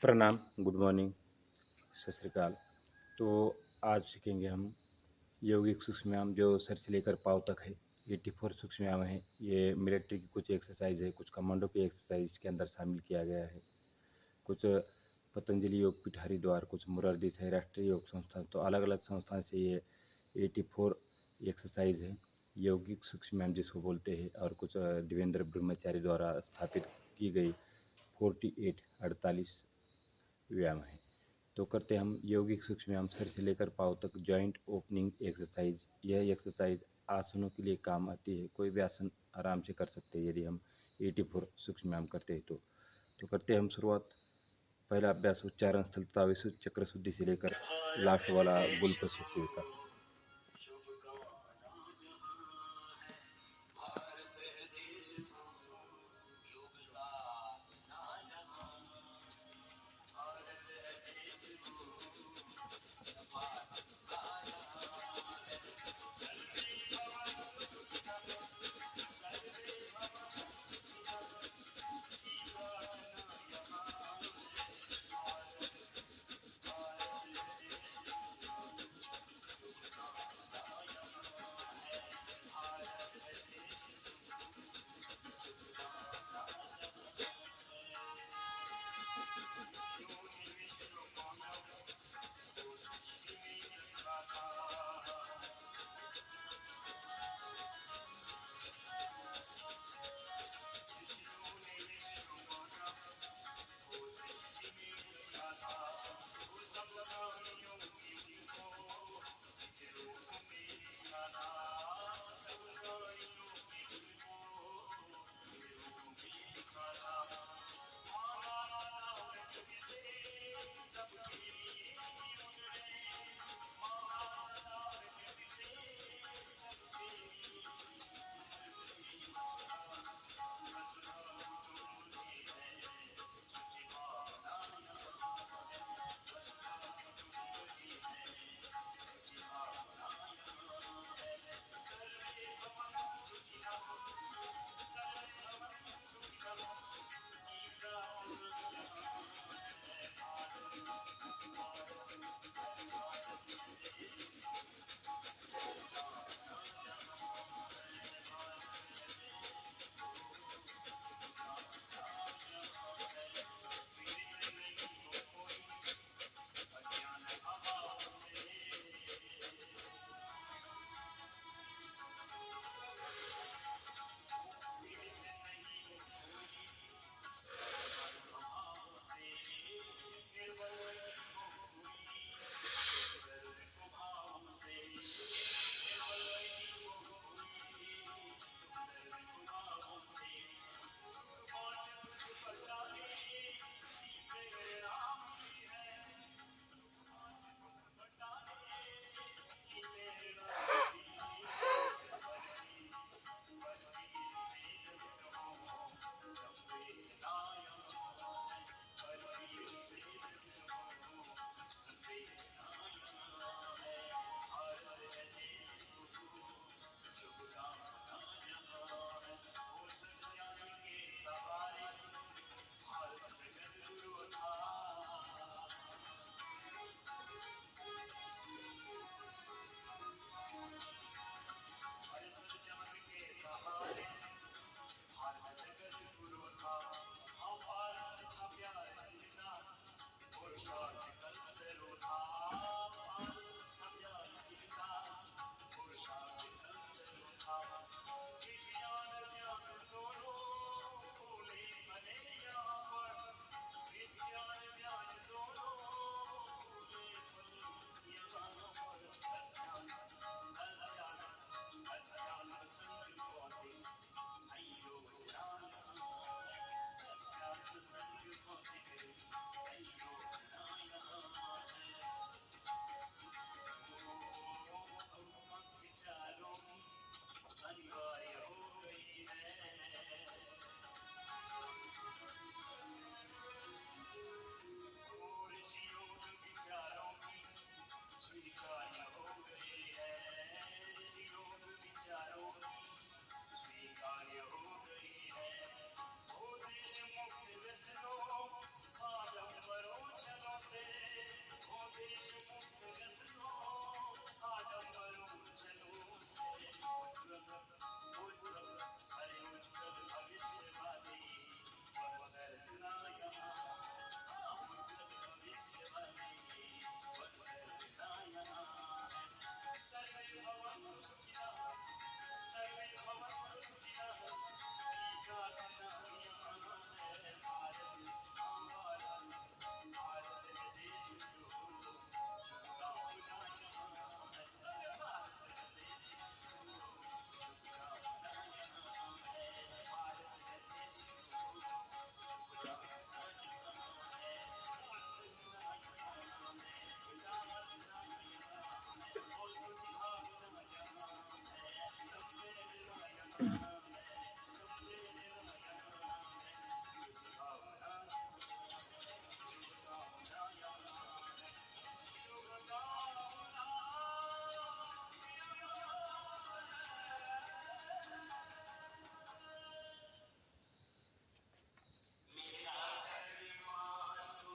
प्रणाम, good morning, सत श्री अकाल। तो आज सीखेंगे हम यौगिक सूक्ष्म व्यायाम जो सर से लेकर पाँव तक है। 84 सूक्ष्म व्यायाम है। ये मिलिट्री की कुछ एक्सरसाइज है, कुछ कमांडो की एक्सरसाइज इसके अंदर शामिल किया गया है। कुछ पतंजलि योग पीठ हरिद्वार, कुछ मुरारदी है राष्ट्रीय योग संस्थान, तो अलग अलग संस्थान से ये 84 एक्सरसाइज है, यौगिक सूक्ष्म व्यायाम जिसको बोलते हैं। और कुछ देवेंद्र ब्रह्मचारी द्वारा स्थापित की गई 48 व्यायाम है। तो करते हम यौगिक सूक्ष्म व्यायाम सर से लेकर पाँव तक जॉइंट ओपनिंग एक्सरसाइज। यह एक्सरसाइज आसनों के लिए काम आती है। कोई भी आसन आराम से कर सकते हैं यदि हम 84 सूक्ष्म व्यायाम करते हैं तो करते हैं हम शुरुआत। पहला अभ्यास उच्चारण स्थल तथा विशुद्ध चक्र शुद्धि से लेकर लास्ट वाला गुलपशु का।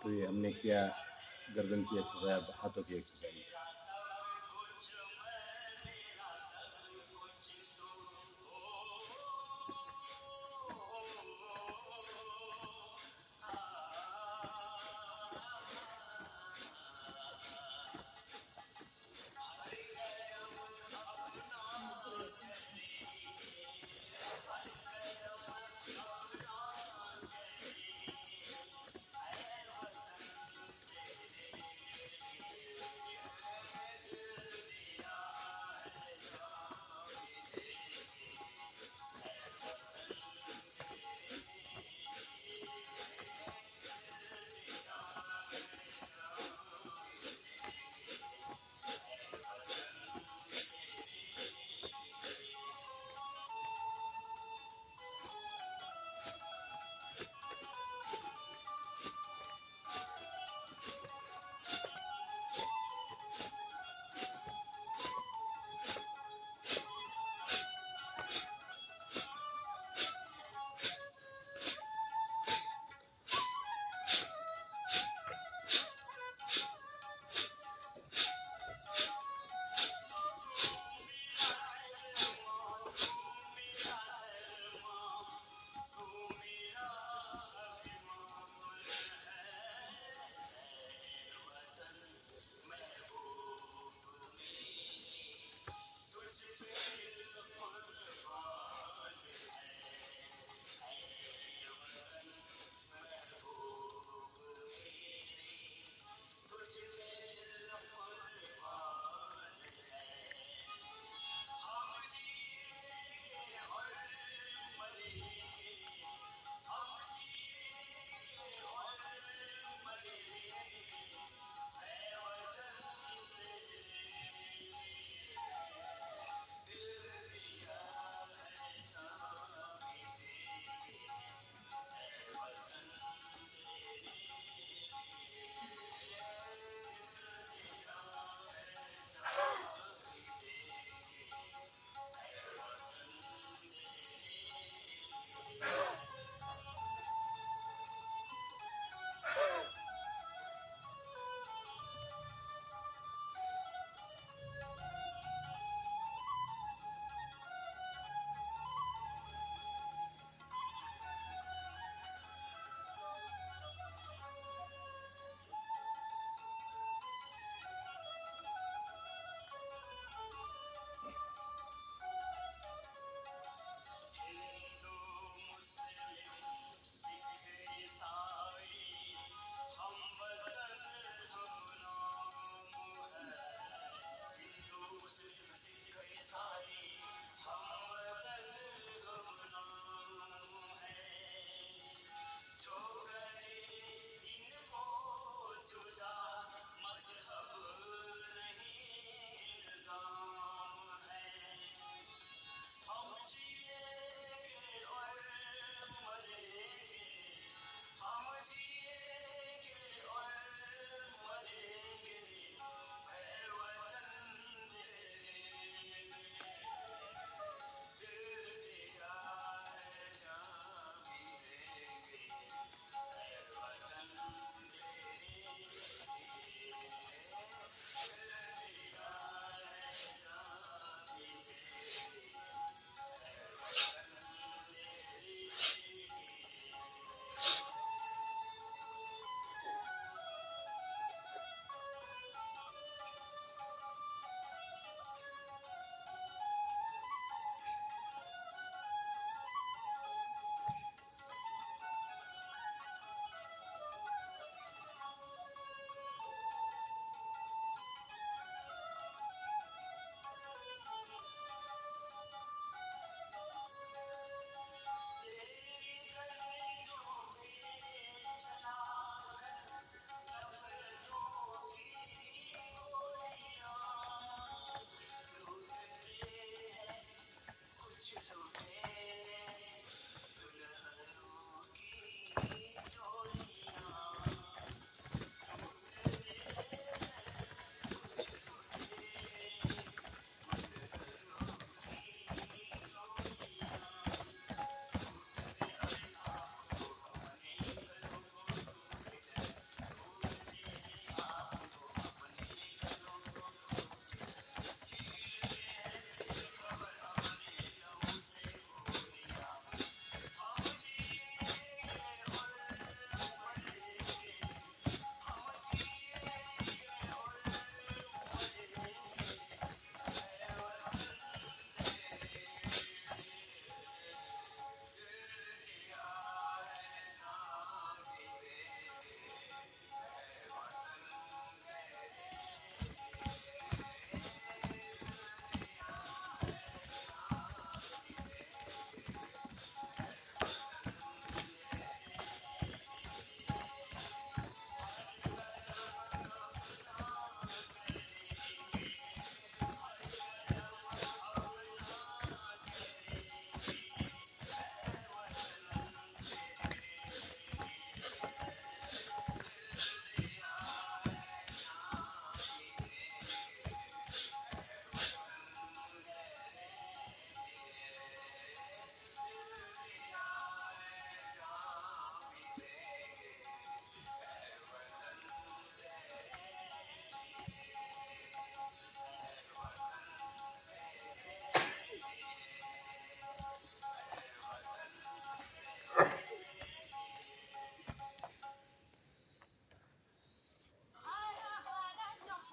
तो ये हमने किया गर्दन की एक्सरसाइज, हाथों की एक्सरसाइज।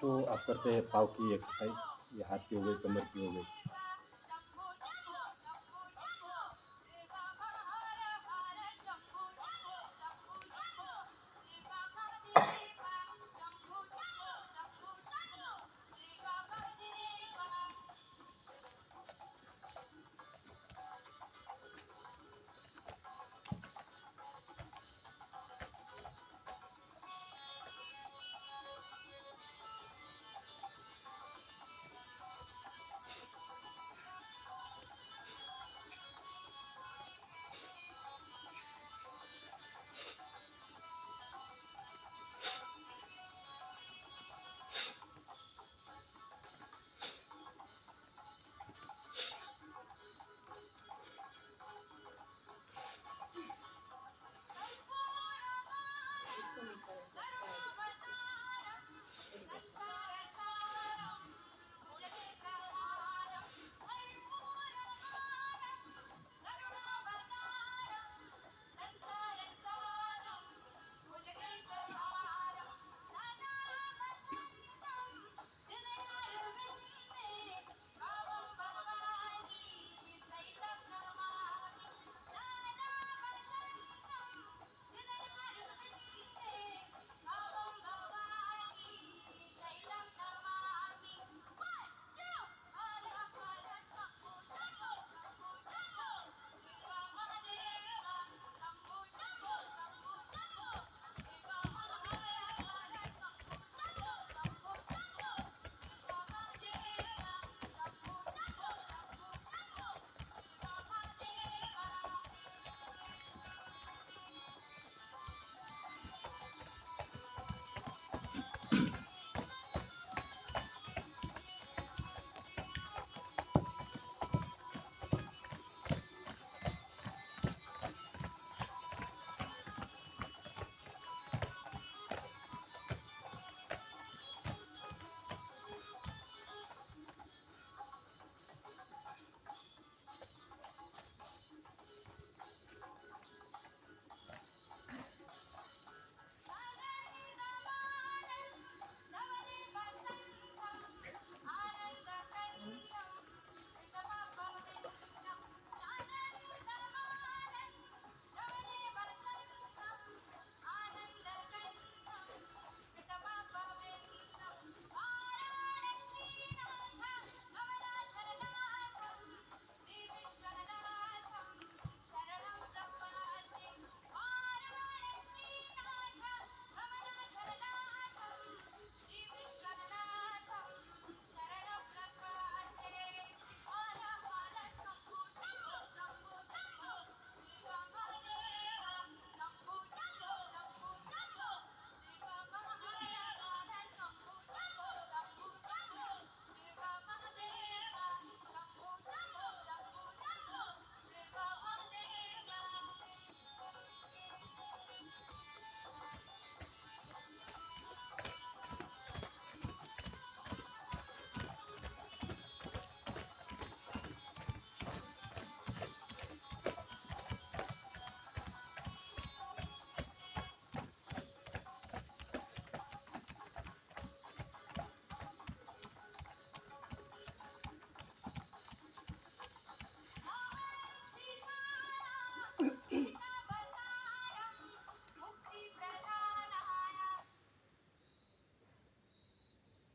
तो आप करते हैं पाँव की एक्सरसाइज, ये हाथ की हो गई, कमर की हो गई।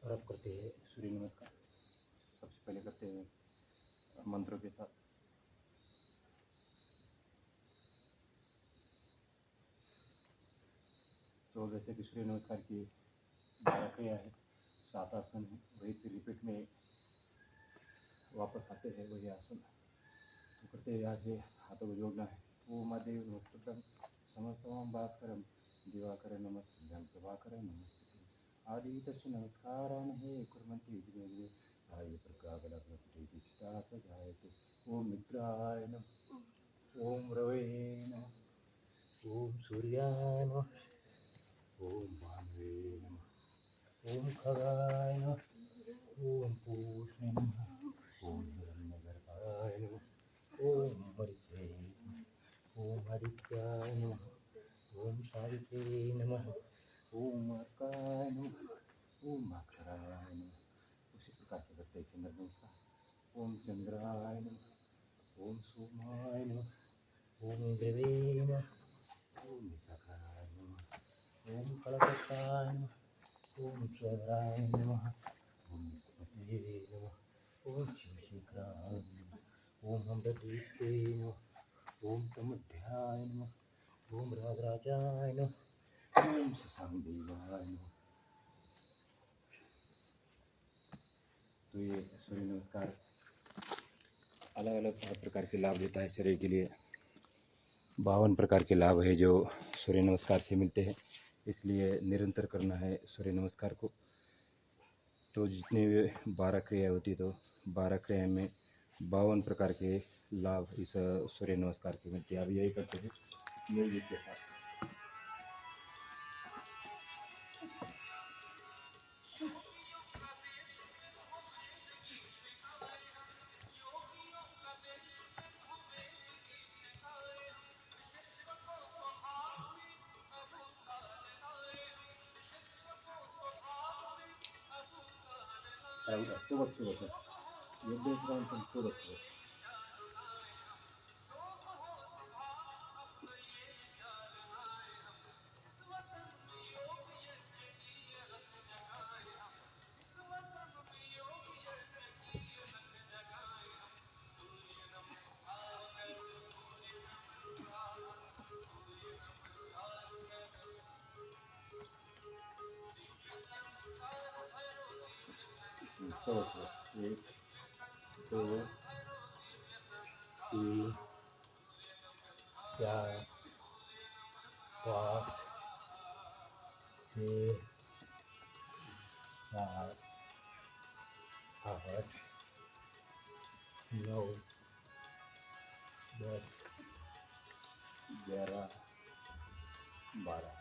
और अब करते हैं सूर्य नमस्कार। सबसे पहले करते हैं मंत्रों के साथ। तो जैसे कि सूर्य नमस्कार की 12 क्रिया है, 7 आसन है, वही फिर रिपीट में वापस आते हैं वही आसन। तो करते हैं, यहाँ से हाथों को जोड़ना है। ओम आदेव नमस्तुभ्यं समस्तवां भास्करं दिवाकरं नमस्तुभ्यं प्रभाकरं नमस्तुते आदि तस्य नमस्कारान् हे कुर्वन्ति विघ्नेषु आर्य प्रकाशलग्नपतिष्ठा प्रजायते। ओम मित्राय नमः, ओम रवे नमः, ओम सूर्याय नमः, ओम भानुवे नमः, ओम खगाय नमः, ओम पूष्णे नमः, ओम हिरण्यगर्भाय नमः, ओम मरिते नमः, ओम हरित्याय नमः, ओम सावित्रे नमः, ओम अर्काय नमः, ओम भास्कराय नमः। उसी प्रकार से करते हैं चंद्र नमस्कार। ओम चंद्राय नमः, ओम सोमाय नमः, ओम देवे नमः, ओम विशाखाय नमः, ओम कलकत्ताय नमः, ओम स्वराय नमः, ओम विष्णुपते नमः, ओम शिवशेखराय नमः, ओम अमृतदीप्ते नमः, ओम तमध्याय नमः, ओम राजराजाय नमः, ओम शशांक देवाय नमः। तो ये सूर्य नमस्कार अलग अलग प्रकार के लाभ देता है शरीर के लिए। 52 प्रकार के लाभ है जो सूर्य नमस्कार से मिलते हैं, इसलिए निरंतर करना है सूर्य नमस्कार को। तो जितने भी 12 क्रिया होती तो 12 क्रिया में 52 प्रकार के लाभ इस सूर्य नमस्कार के मिलते हैं। अब यही करते हैं म्यूजिक के साथ। सोबत सोबत योग्य सोबत सोबत सोबत सोबत 1 2 3 4 5 6 7 8 9 10 11 12।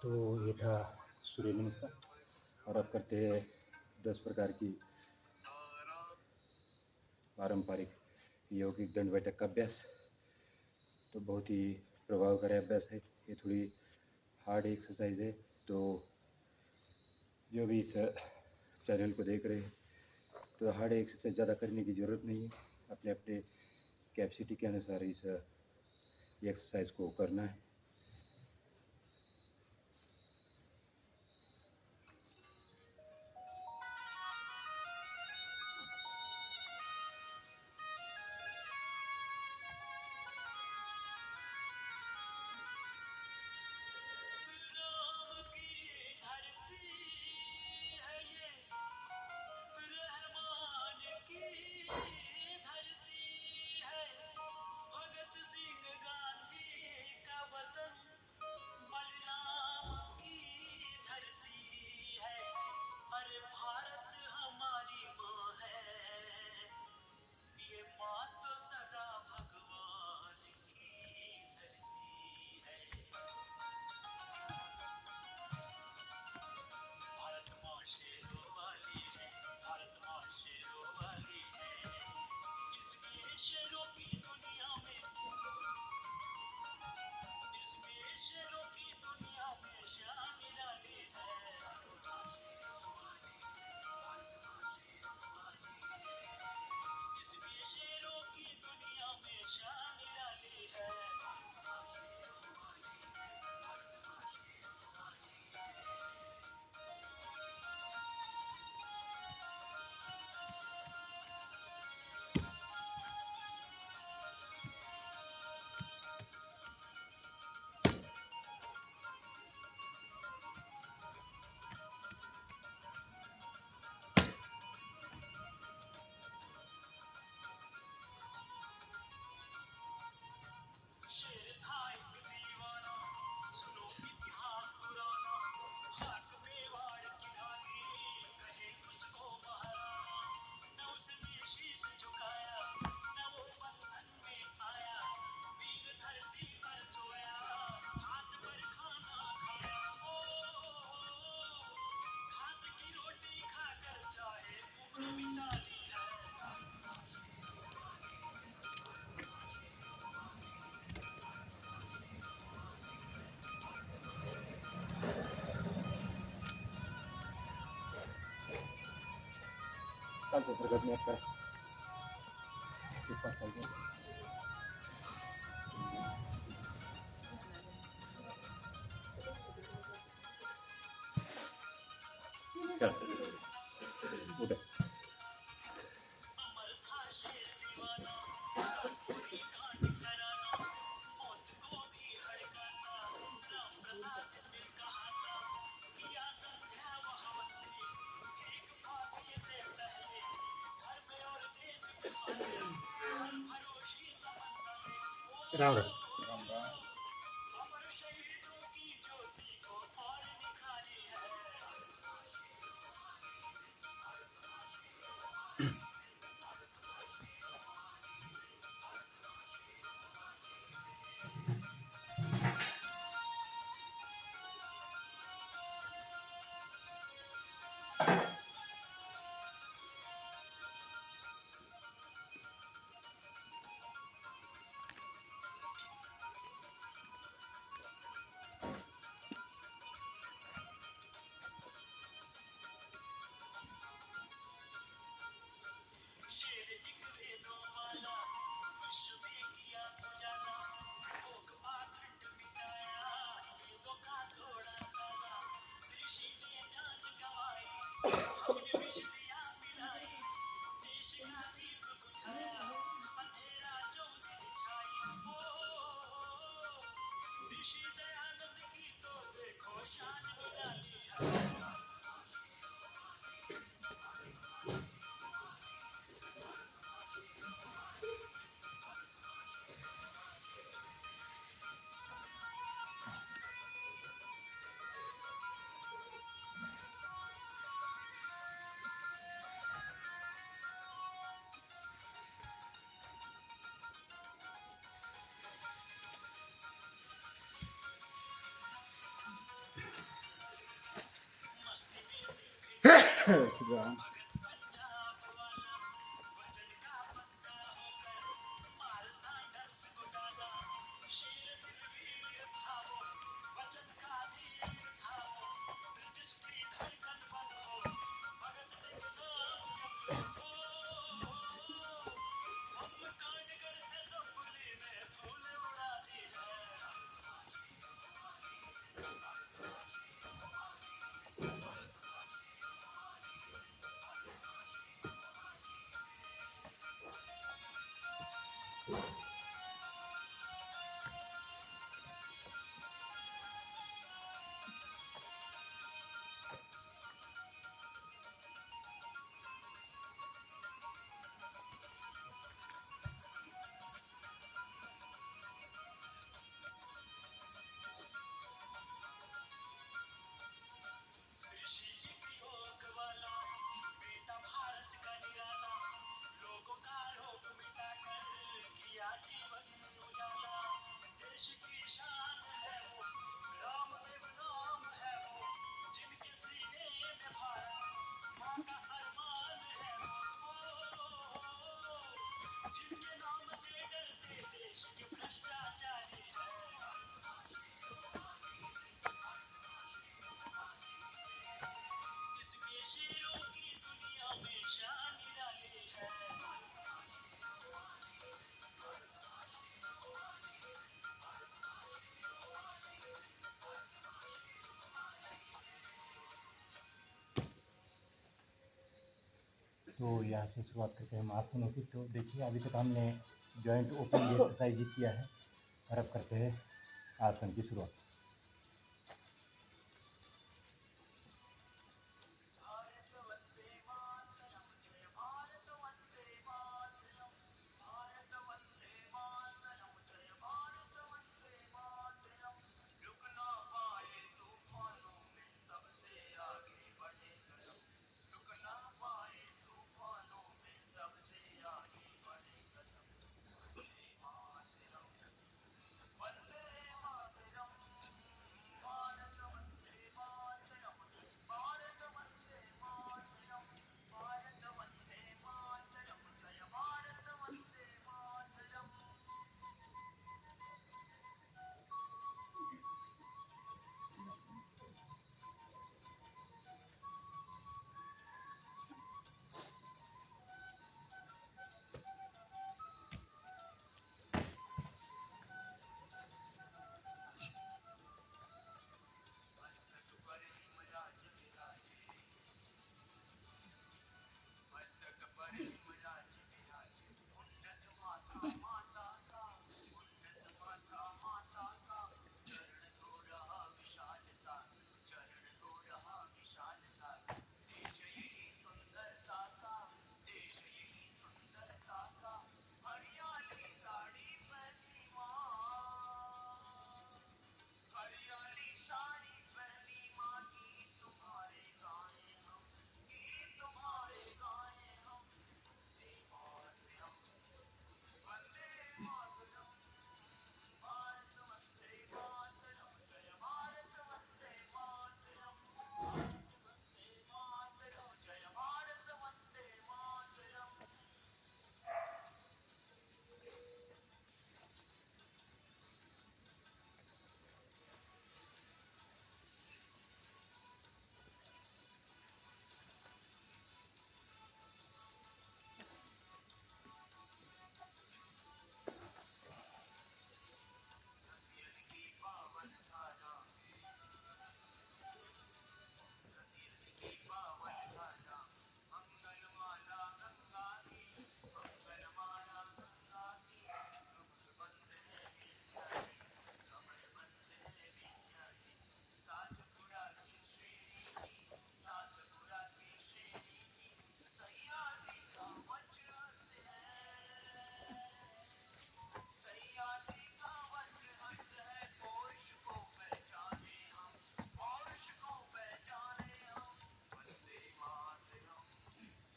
तो ये था सूर्य नमस्कार। और अब करते हैं 10 प्रकार की पारंपरिक यौगिक दंड बैठक का अभ्यास। तो बहुत ही प्रभावकारी अभ्यास है, ये थोड़ी हार्ड एक्सरसाइज है। तो जो भी इस चैनल को देख रहे हैं, तो हार्ड एक्सरसाइज ज़्यादा करने की ज़रूरत नहीं है, अपने अपने कैपेसिटी के अनुसार इस एक्सरसाइज को करना है। Tanto प्रगति आपका ऊपर चल गया। चल उधर राम राम। श्री राम। तो यहाँ से शुरुआत करते हैं हम आसनों की। तो देखिए अभी तक हमने जॉइंट ओपनिंग एक्सरसाइज किया है और अब करते हैं आसन की शुरुआत।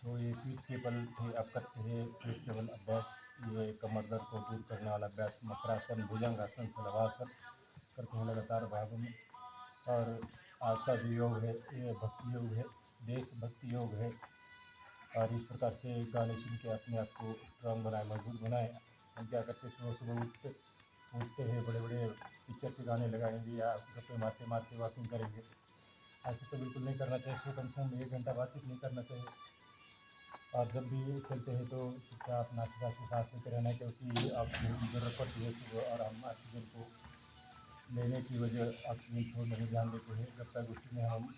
तो ये पीठ के बल थे। अब करते हैं पीठ के बल अभ्यास। ये कमर दर्द को दूर करने वाला अभ्यास मकरासन, भुजंगासन, शलभासन करते हैं लगातार भागों में। और आज का जो योग है ये भक्ति योग है। देशभक्ति योग है। और इस प्रकार से गाने सुन के अपने आप को स्ट्रांग बनाए, मजबूत बनाए। हम क्या करते हैं, सुबह सुबह उठते हैं, बड़े बड़े पिक्चर के गाने लगाएंगे या गप्पे मारते मारते वॉकिंग करेंगे। ऐसे तो बिल्कुल नहीं करना चाहिए। इसको कम से कम 1 घंटा बातचीत नहीं करना चाहिए। और जब भी चलते हैं तो चुपचाप नाचते से सांस लेते रहना है, क्योंकि ऑक्सीजन की ज़रूरत पड़ती है सुबह, और हम ऑक्सीजन को लेने की वजह ऑक्सीजन छोड़ने में ध्यान देते हैं। गप्पा गुस्सी में हम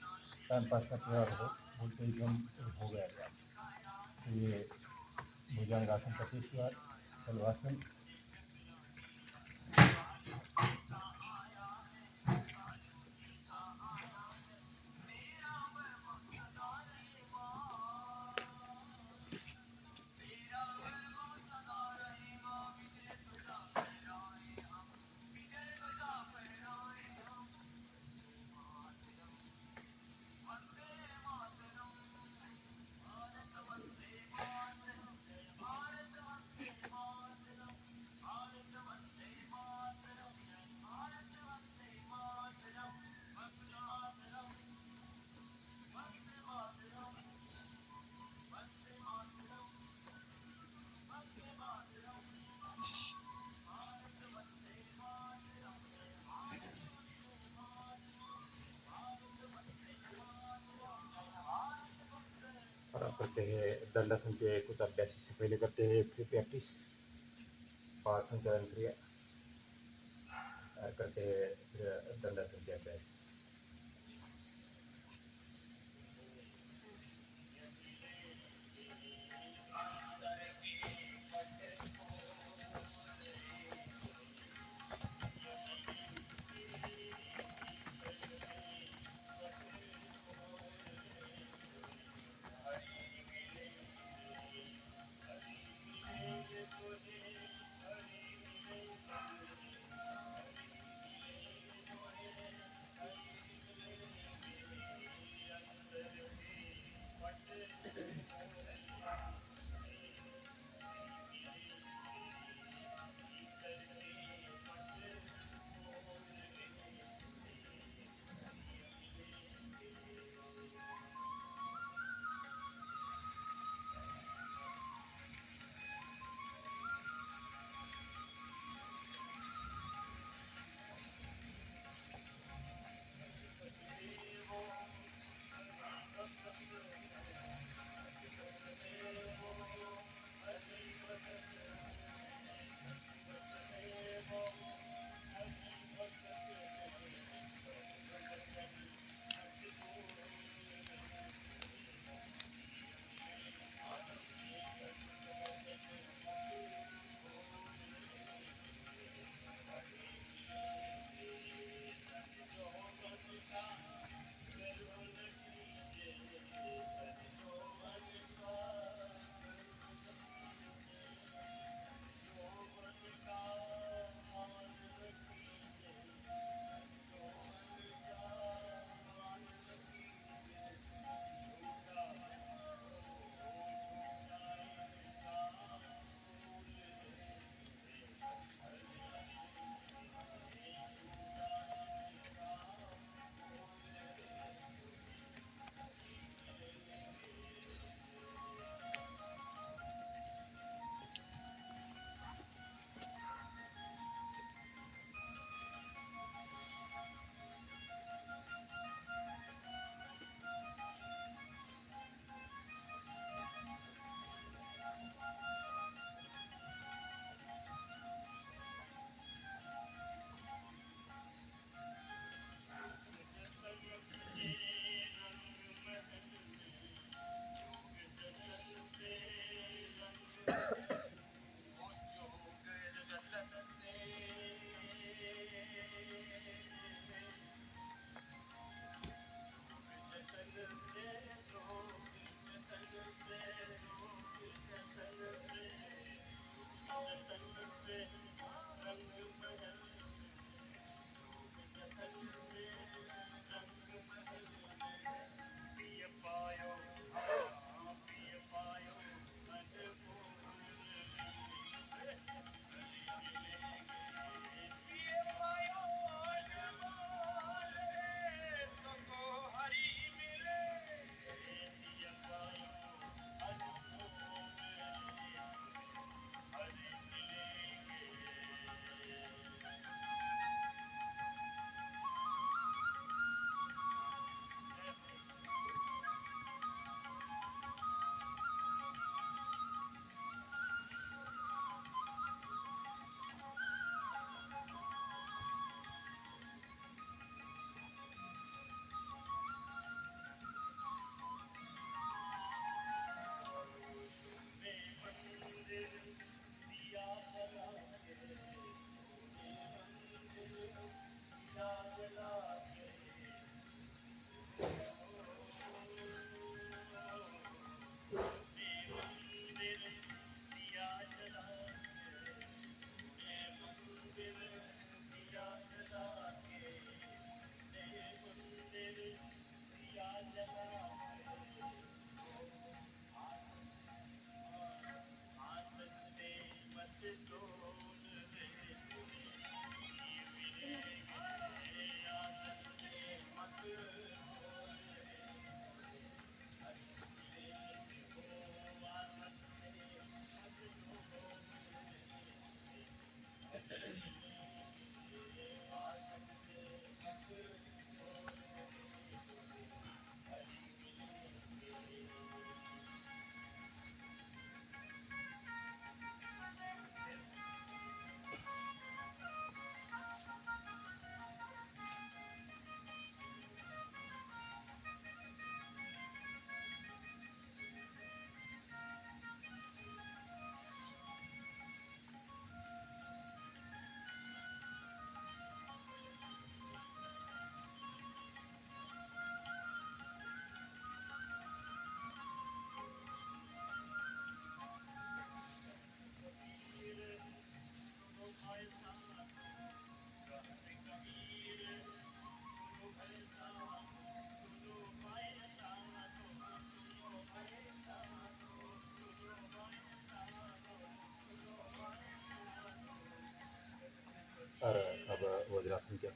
टाइम पास करते हैं और बोलते ही हम हो गया यार। तो ये भुजंगासन का 30 बार, शलवासन। और आप करते हैं दंडासन के कुछ अभ्यास से पहले करते हैं फ्री प्रैक्टिस, पाँच संचालन क्रिया करते हैं, फिर दंडासन के अभ्यास।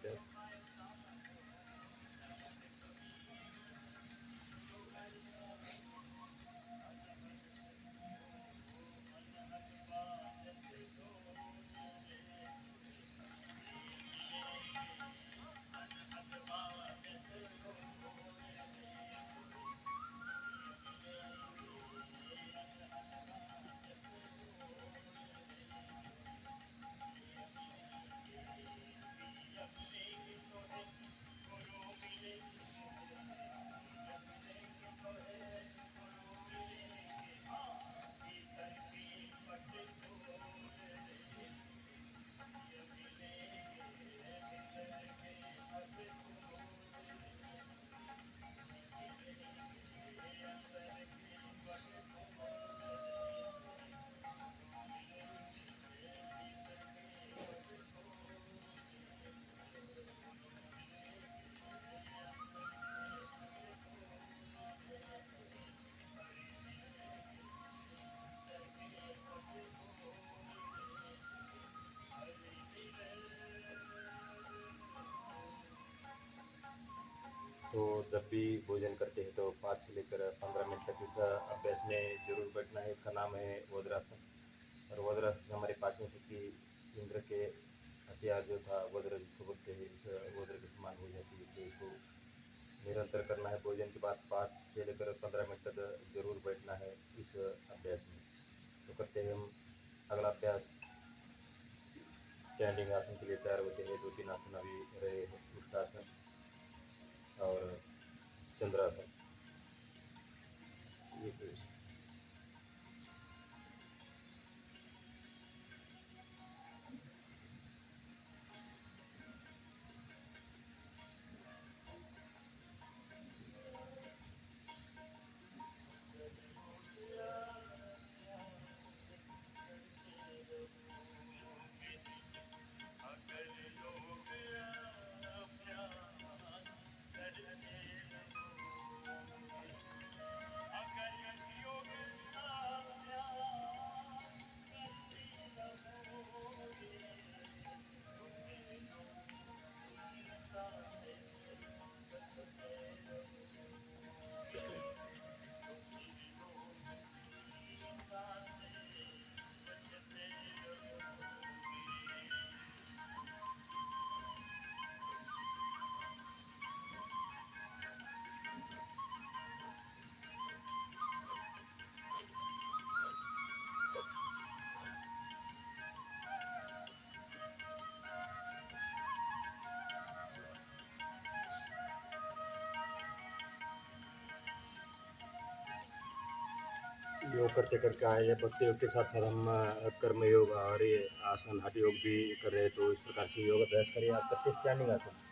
अभ्यास। तो जब भी भोजन करते हैं तो 5 से लेकर 15 मिनट तक इस अभ्यास में ज़रूर बैठना है। इसका नाम है वज्रासन। और वज्रासन हमारे पाचन शक्ति इंद्र के हथियार जो था वज्र जिसको बोलते हैं, इस वज्र के समान हो जाती है। तो इसको निरंतर करना है। भोजन के बाद 5 से लेकर 15 मिनट तक ज़रूर बैठना है इस अभ्यास में। तो करते हैं हम अगला अभ्यास। स्टैंडिंग आसन के लिए तैयार होते हैं। 2-3 आसन अभी रहे हैं। उत्तासन और चंद्रासन। ये योग करते करके आए हैं। भक्ति योग के साथ साथ हम कर्म योग और ये आसन हठ योग भी कर रहे हैं। तो इस प्रकार से योग अभ्यास करिए। आप करते स्टैंडिंग आसन।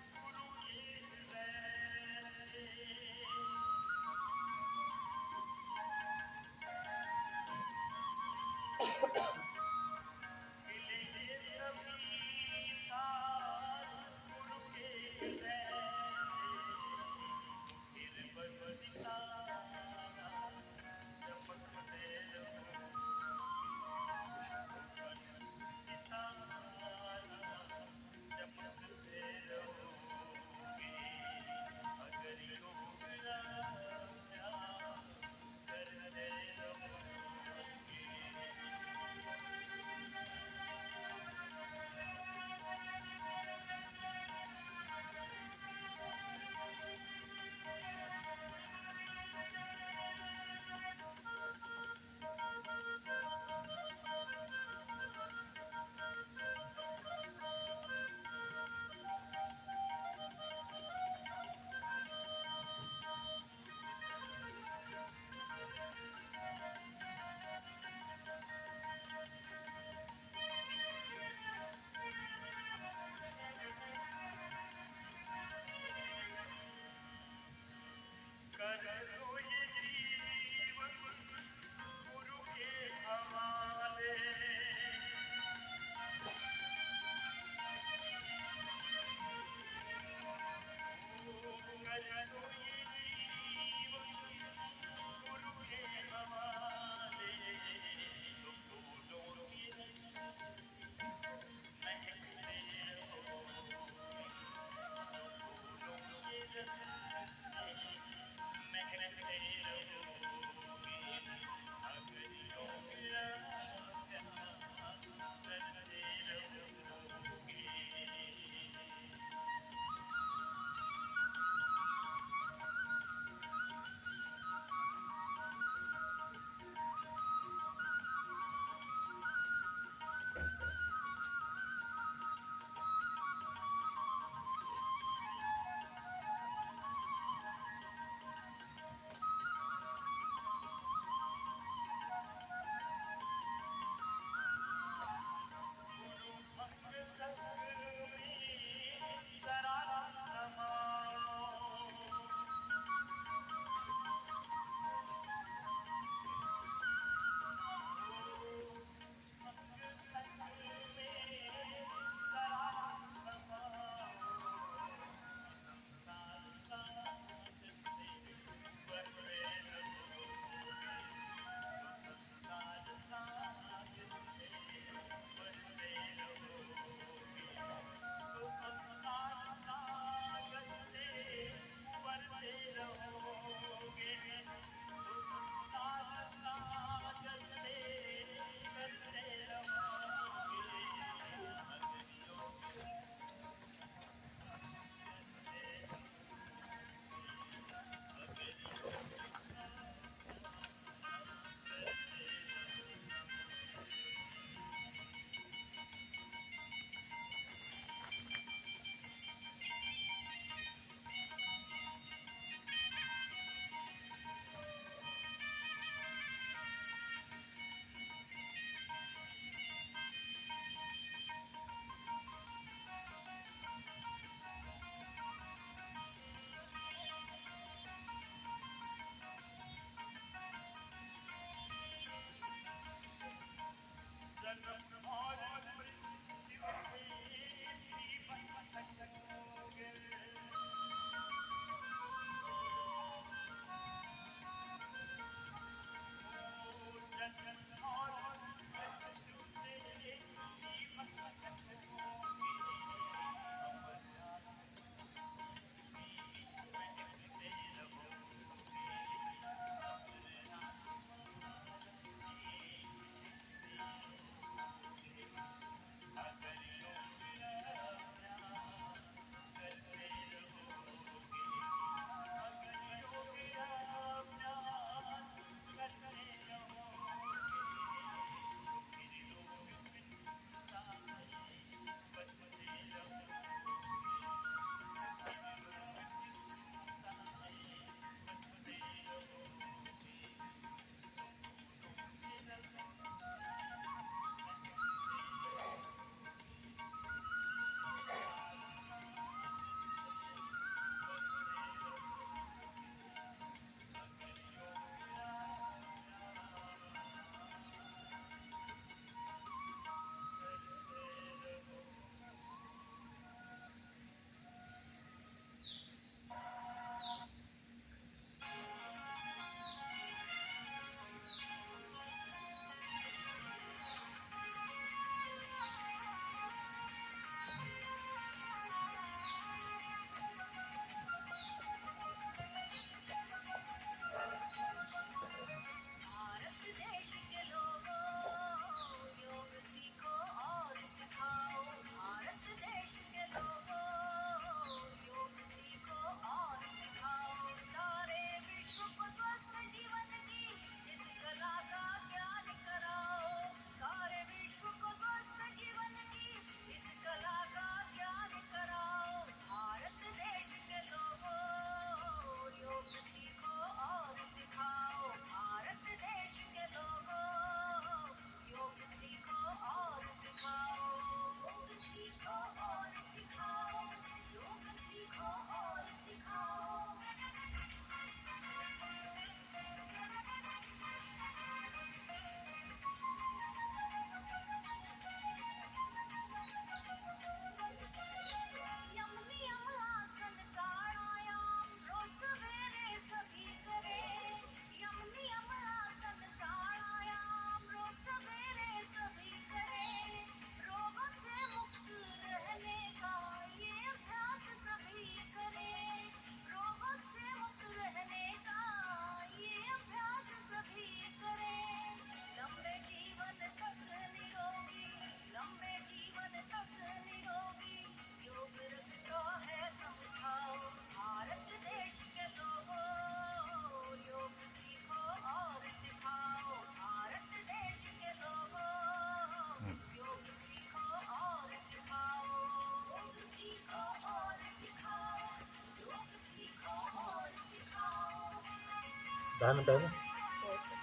10 मिनट आहे ना. हो, हो.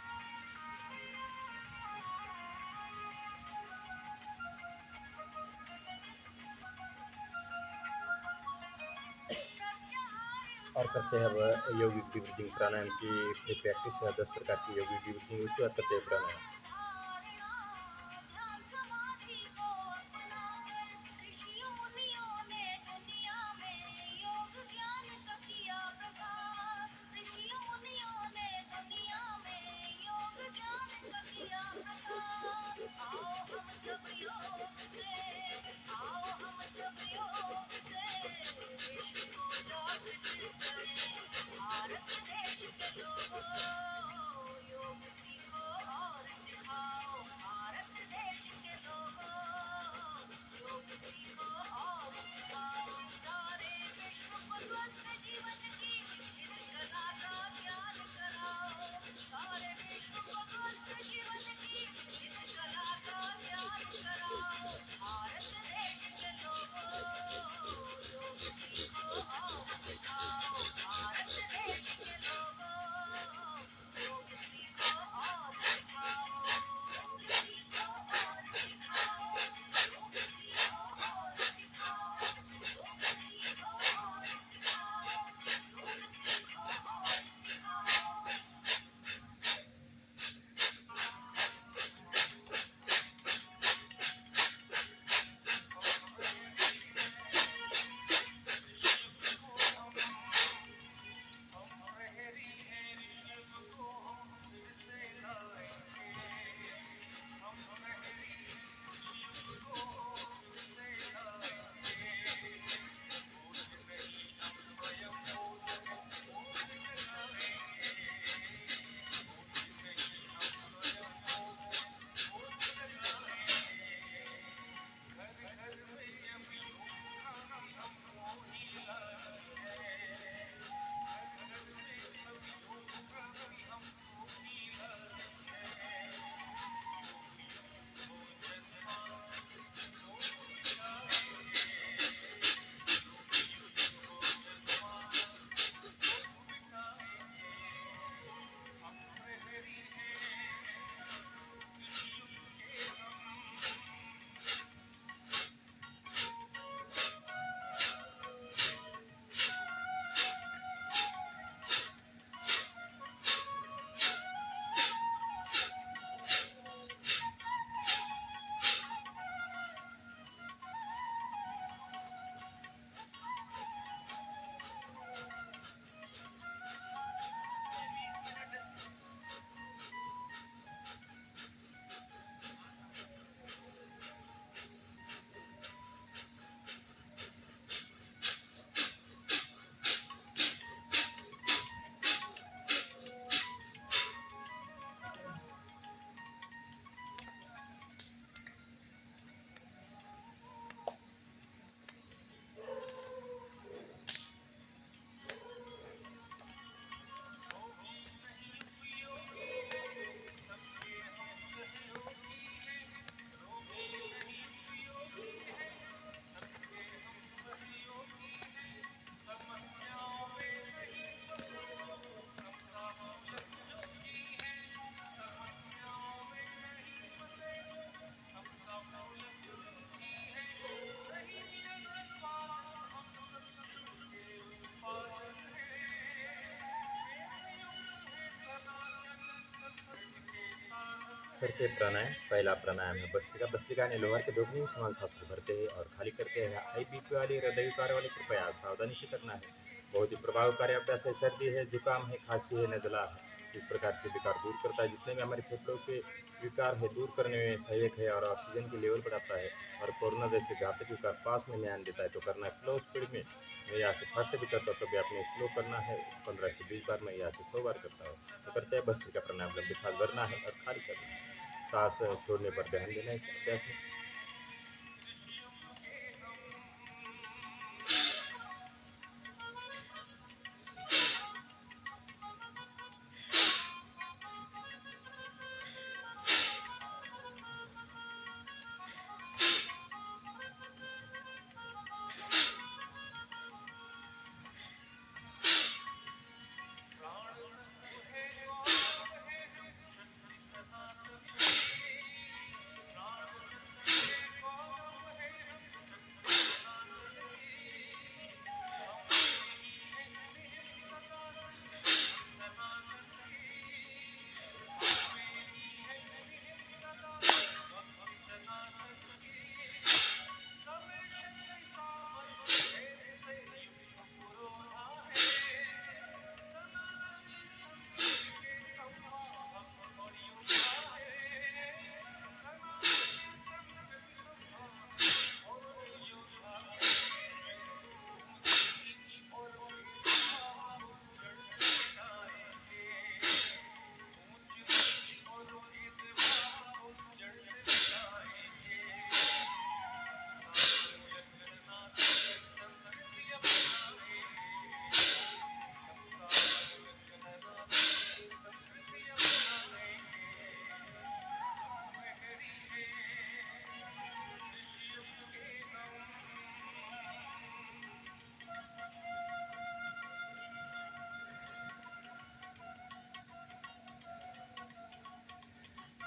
और करते हैं अब यौगिक ब्रीथिंग प्राणायाम की प्रैक्टिस है. 10 प्रकार की यौगिक ब्रीथिंग होती है और करते हैं प्राणायाम. करते हैं प्राणायाम. पहला प्राणायाम है भस्त्रिका. भस्त्रिका यानी लोअर के दोगुनी समान सांस को भरते हैं और खाली करते हैं. हाई बीपी वाले, हृदय विकार वाले कृपया सावधानी से करना है. बहुत ही प्रभावकारी अभ्यास है. सर्दी है, जुकाम है, खांसी है, नजला है, इस प्रकार के विकार दूर करता है. जितने भी हमारे फेफड़ों के विकार है दूर करने में सहायक है और ऑक्सीजन की लेवल बढ़ाता है और कोरोना जैसे घातक विकार पास में ध्यान देता है. तो करना है स्लो स्पीड में. मैं यहाँ से फास्ट भी करता हूँ, कभी आपने स्लो करना है. 15 से 20 बार, मैं यहाँ से 100 बार करता हूँ. तो करते हैं भस्त्रिका प्राणायाम. लंबी सांस भरना है और खाली करना है. सांस छोड़ने पर ध्यान देना है इस अभ्यास में.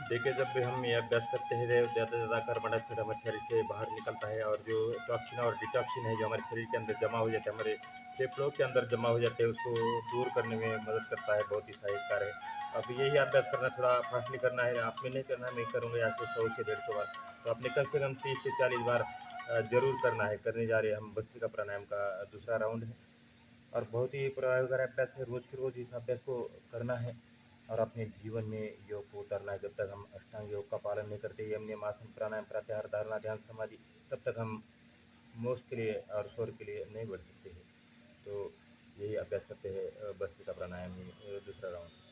देखिए, जब भी हम ये अभ्यास करते हैं, ज़्यादा से ज़्यादा कार्बन डाइऑक्साइड हमारे शरीर से बाहर निकलता है और जो टॉक्सिन और डिटॉक्सिन है, जो हमारे शरीर के अंदर जमा हो जाता है, हमारे फेफड़ों के अंदर जमा हो जाते हैं, उसको दूर करने में मदद करता है, बहुत ही सहायककार है। अब यही अभ्यास करना थोड़ा फास्टली करना है, आपने नहीं करना है, मैं करूँगा यहाँ से 100 से 150 बार। तो आपने कम से कम 30 से 40 बार ज़रूर करना है। करने जा रहे हैं हम भस्त्रिका प्राणायाम का दूसरा राउंड है और बहुत ही प्रभावकारी अभ्यास है। रोज़ के रोज़ इस अभ्यास को करना है और अपने जीवन में योग को उतारना है। जब तक हम अष्टांग योग का पालन नहीं करते, यम नियम आसन प्राणायाम प्रत्याहार धारणा ध्यान समाधि, तब तक हम मोक्ष के लिए और स्वर्ग के लिए नहीं बढ़ सकते हैं। तो यही अभ्यास करते हैं भस्त्रिका प्राणायाम में दूसरा राउंड।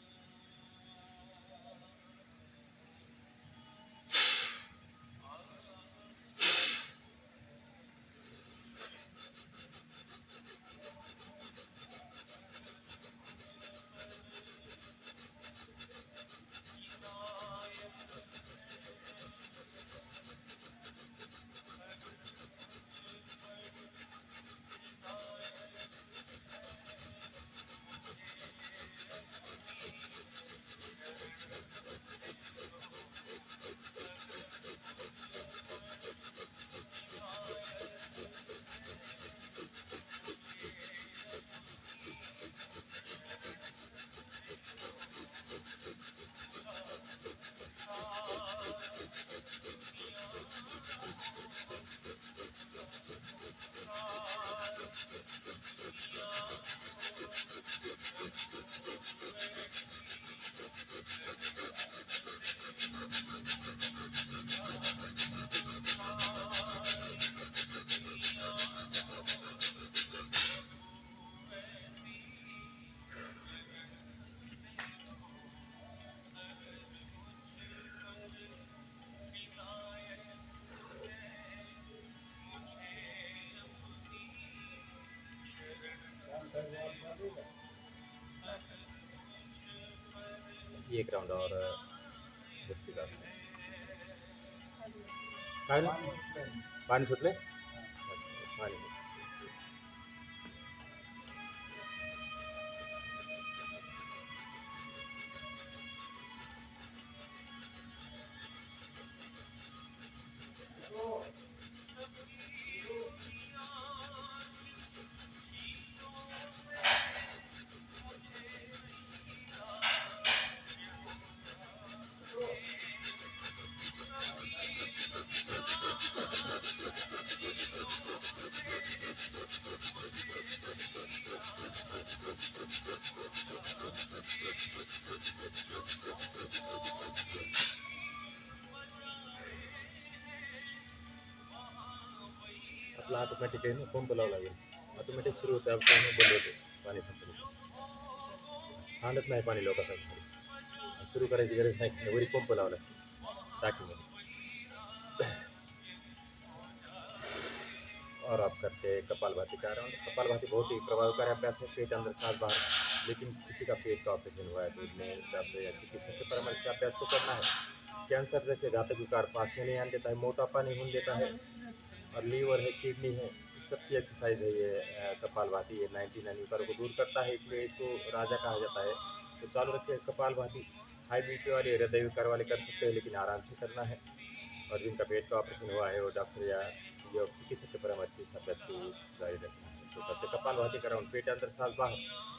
एक राउंड और भस्त्रिका। पानी सुटले पानी आपला ऑटोमॅटिक आहे ना, पंप लावा लागेल. ऑटोमॅटिक सुरू होतं, आपण बंद होते पाणी संपलं. सांडत नाही पाणी लोकांसाठी. सुरू करायची गरज नाही, वरी पंप लावला टाकीमध्ये. और आप करते हैं कपालभाति का राउंड। कपालभाति बहुत ही प्रभावकारी अभ्यास है, पेट अंदर सांस बाहर। लेकिन किसी का पेट का ऑपरेशन हुआ है तो उसमें डॉक्टर या चिकित्सक के परामर्श से अभ्यास को करना है। कैंसर जैसे घातक विकार पास में नहीं आने देता है, मोटापा नहीं होने देता है और लीवर है, किडनी है, इस सबकी एक्सरसाइज है ये कपालभाति। ये 99 विकारों को दूर करता है, इसलिए इसको राजा कहा जाता है। तो चालू रखिए कपालभाति। हाई बीपी वाले, हृदय विकार वाले कर सकते हैं, लेकिन आराम से करना है। और जिनका पेट का ऑपरेशन हुआ है वो डॉक्टर या योग चिकित्सक के परामर्श से इस अभ्यास को जारी रखना है। तो करते कपालभाति का राउंड, पेट अंदर सांस बाहर।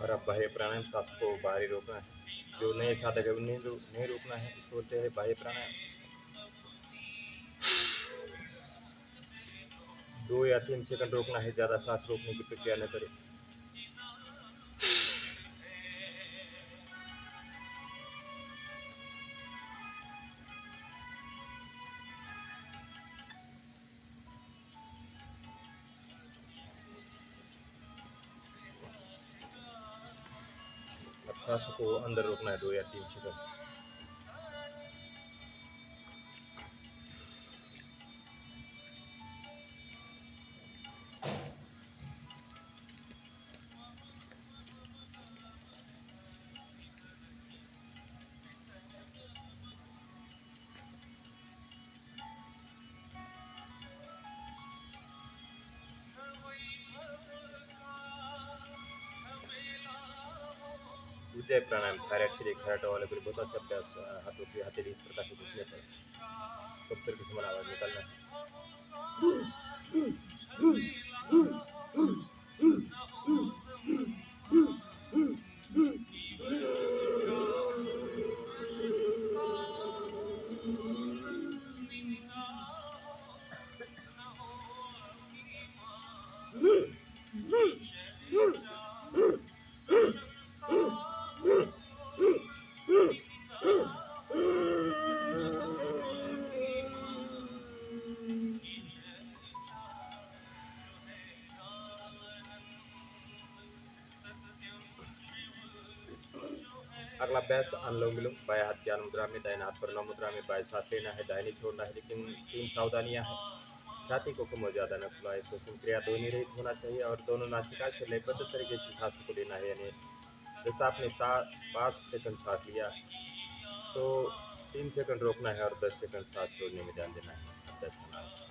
और अब बाह्य प्राणायाम, सांस को बाहरी रोकना है। जो नए साधक है उन्हें नहीं रोकना है, इसको बोलते हैं बाह्य प्राणायाम। 2 या 3 सेकंड रोकना है, ज़्यादा सांस रोकने की प्रक्रिया न करें। अब सांसों को अंदर रोकना है 2 या 3 सेकंड। उज्जय प्राणायाम थायराइड के लिए, थायराइड वाले के लिए बहुत अच्छा अभ्यास। हाथों की हथेली इस प्रकार से घुसने पर कब्र की समान आवाज निकालना है। अगला अभ्यास अनुलोम विलोम। बाएं हाथ ज्ञान मुद्रा में, दाहिने हाथ प्रणव मुद्रा में। बाएं सांस लेना है, दाहिनी छोड़ना है, लेकिन 3 सावधानियां हैं। छाती को कम और ज्यादा न फुलाए। श्वसन क्रिया ध्वनि रहित होना चाहिए और दोनों नासिका से लयबद्ध तरीके से सांस को लेना है। यानी जैसा आपने 5 सेकंड सांस लिया तो 3 सेकंड रोकना है और 10 सेकंड सांस छोड़ने में ध्यान देना है। अभ्यास करना है।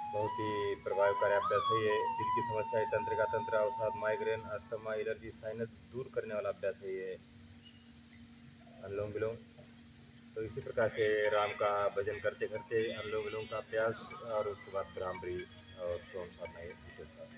बहुत ही प्रभावकारी अभ्यास है ये। दिल की समस्या, तंत्रिका तंत्र, अवसाद, माइग्रेन, अस्थमा, एलर्जी, साइनस दूर करने वाला अभ्यास है ये अनुलोम विलोम। तो इसी प्रकार से राम का भजन करते करते अनुलोम विलोम का अभ्यास और उसके बाद भ्रामरी और सोम साधना ये विशेष है।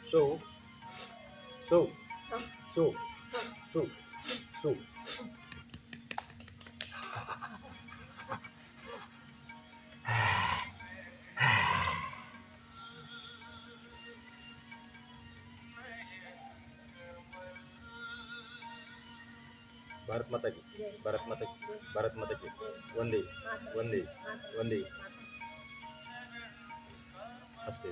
So, so, so, so, so. Bharat माता की, भारत माता की, भारत माता की। वंदे, वंदे, वंदे। हंसे।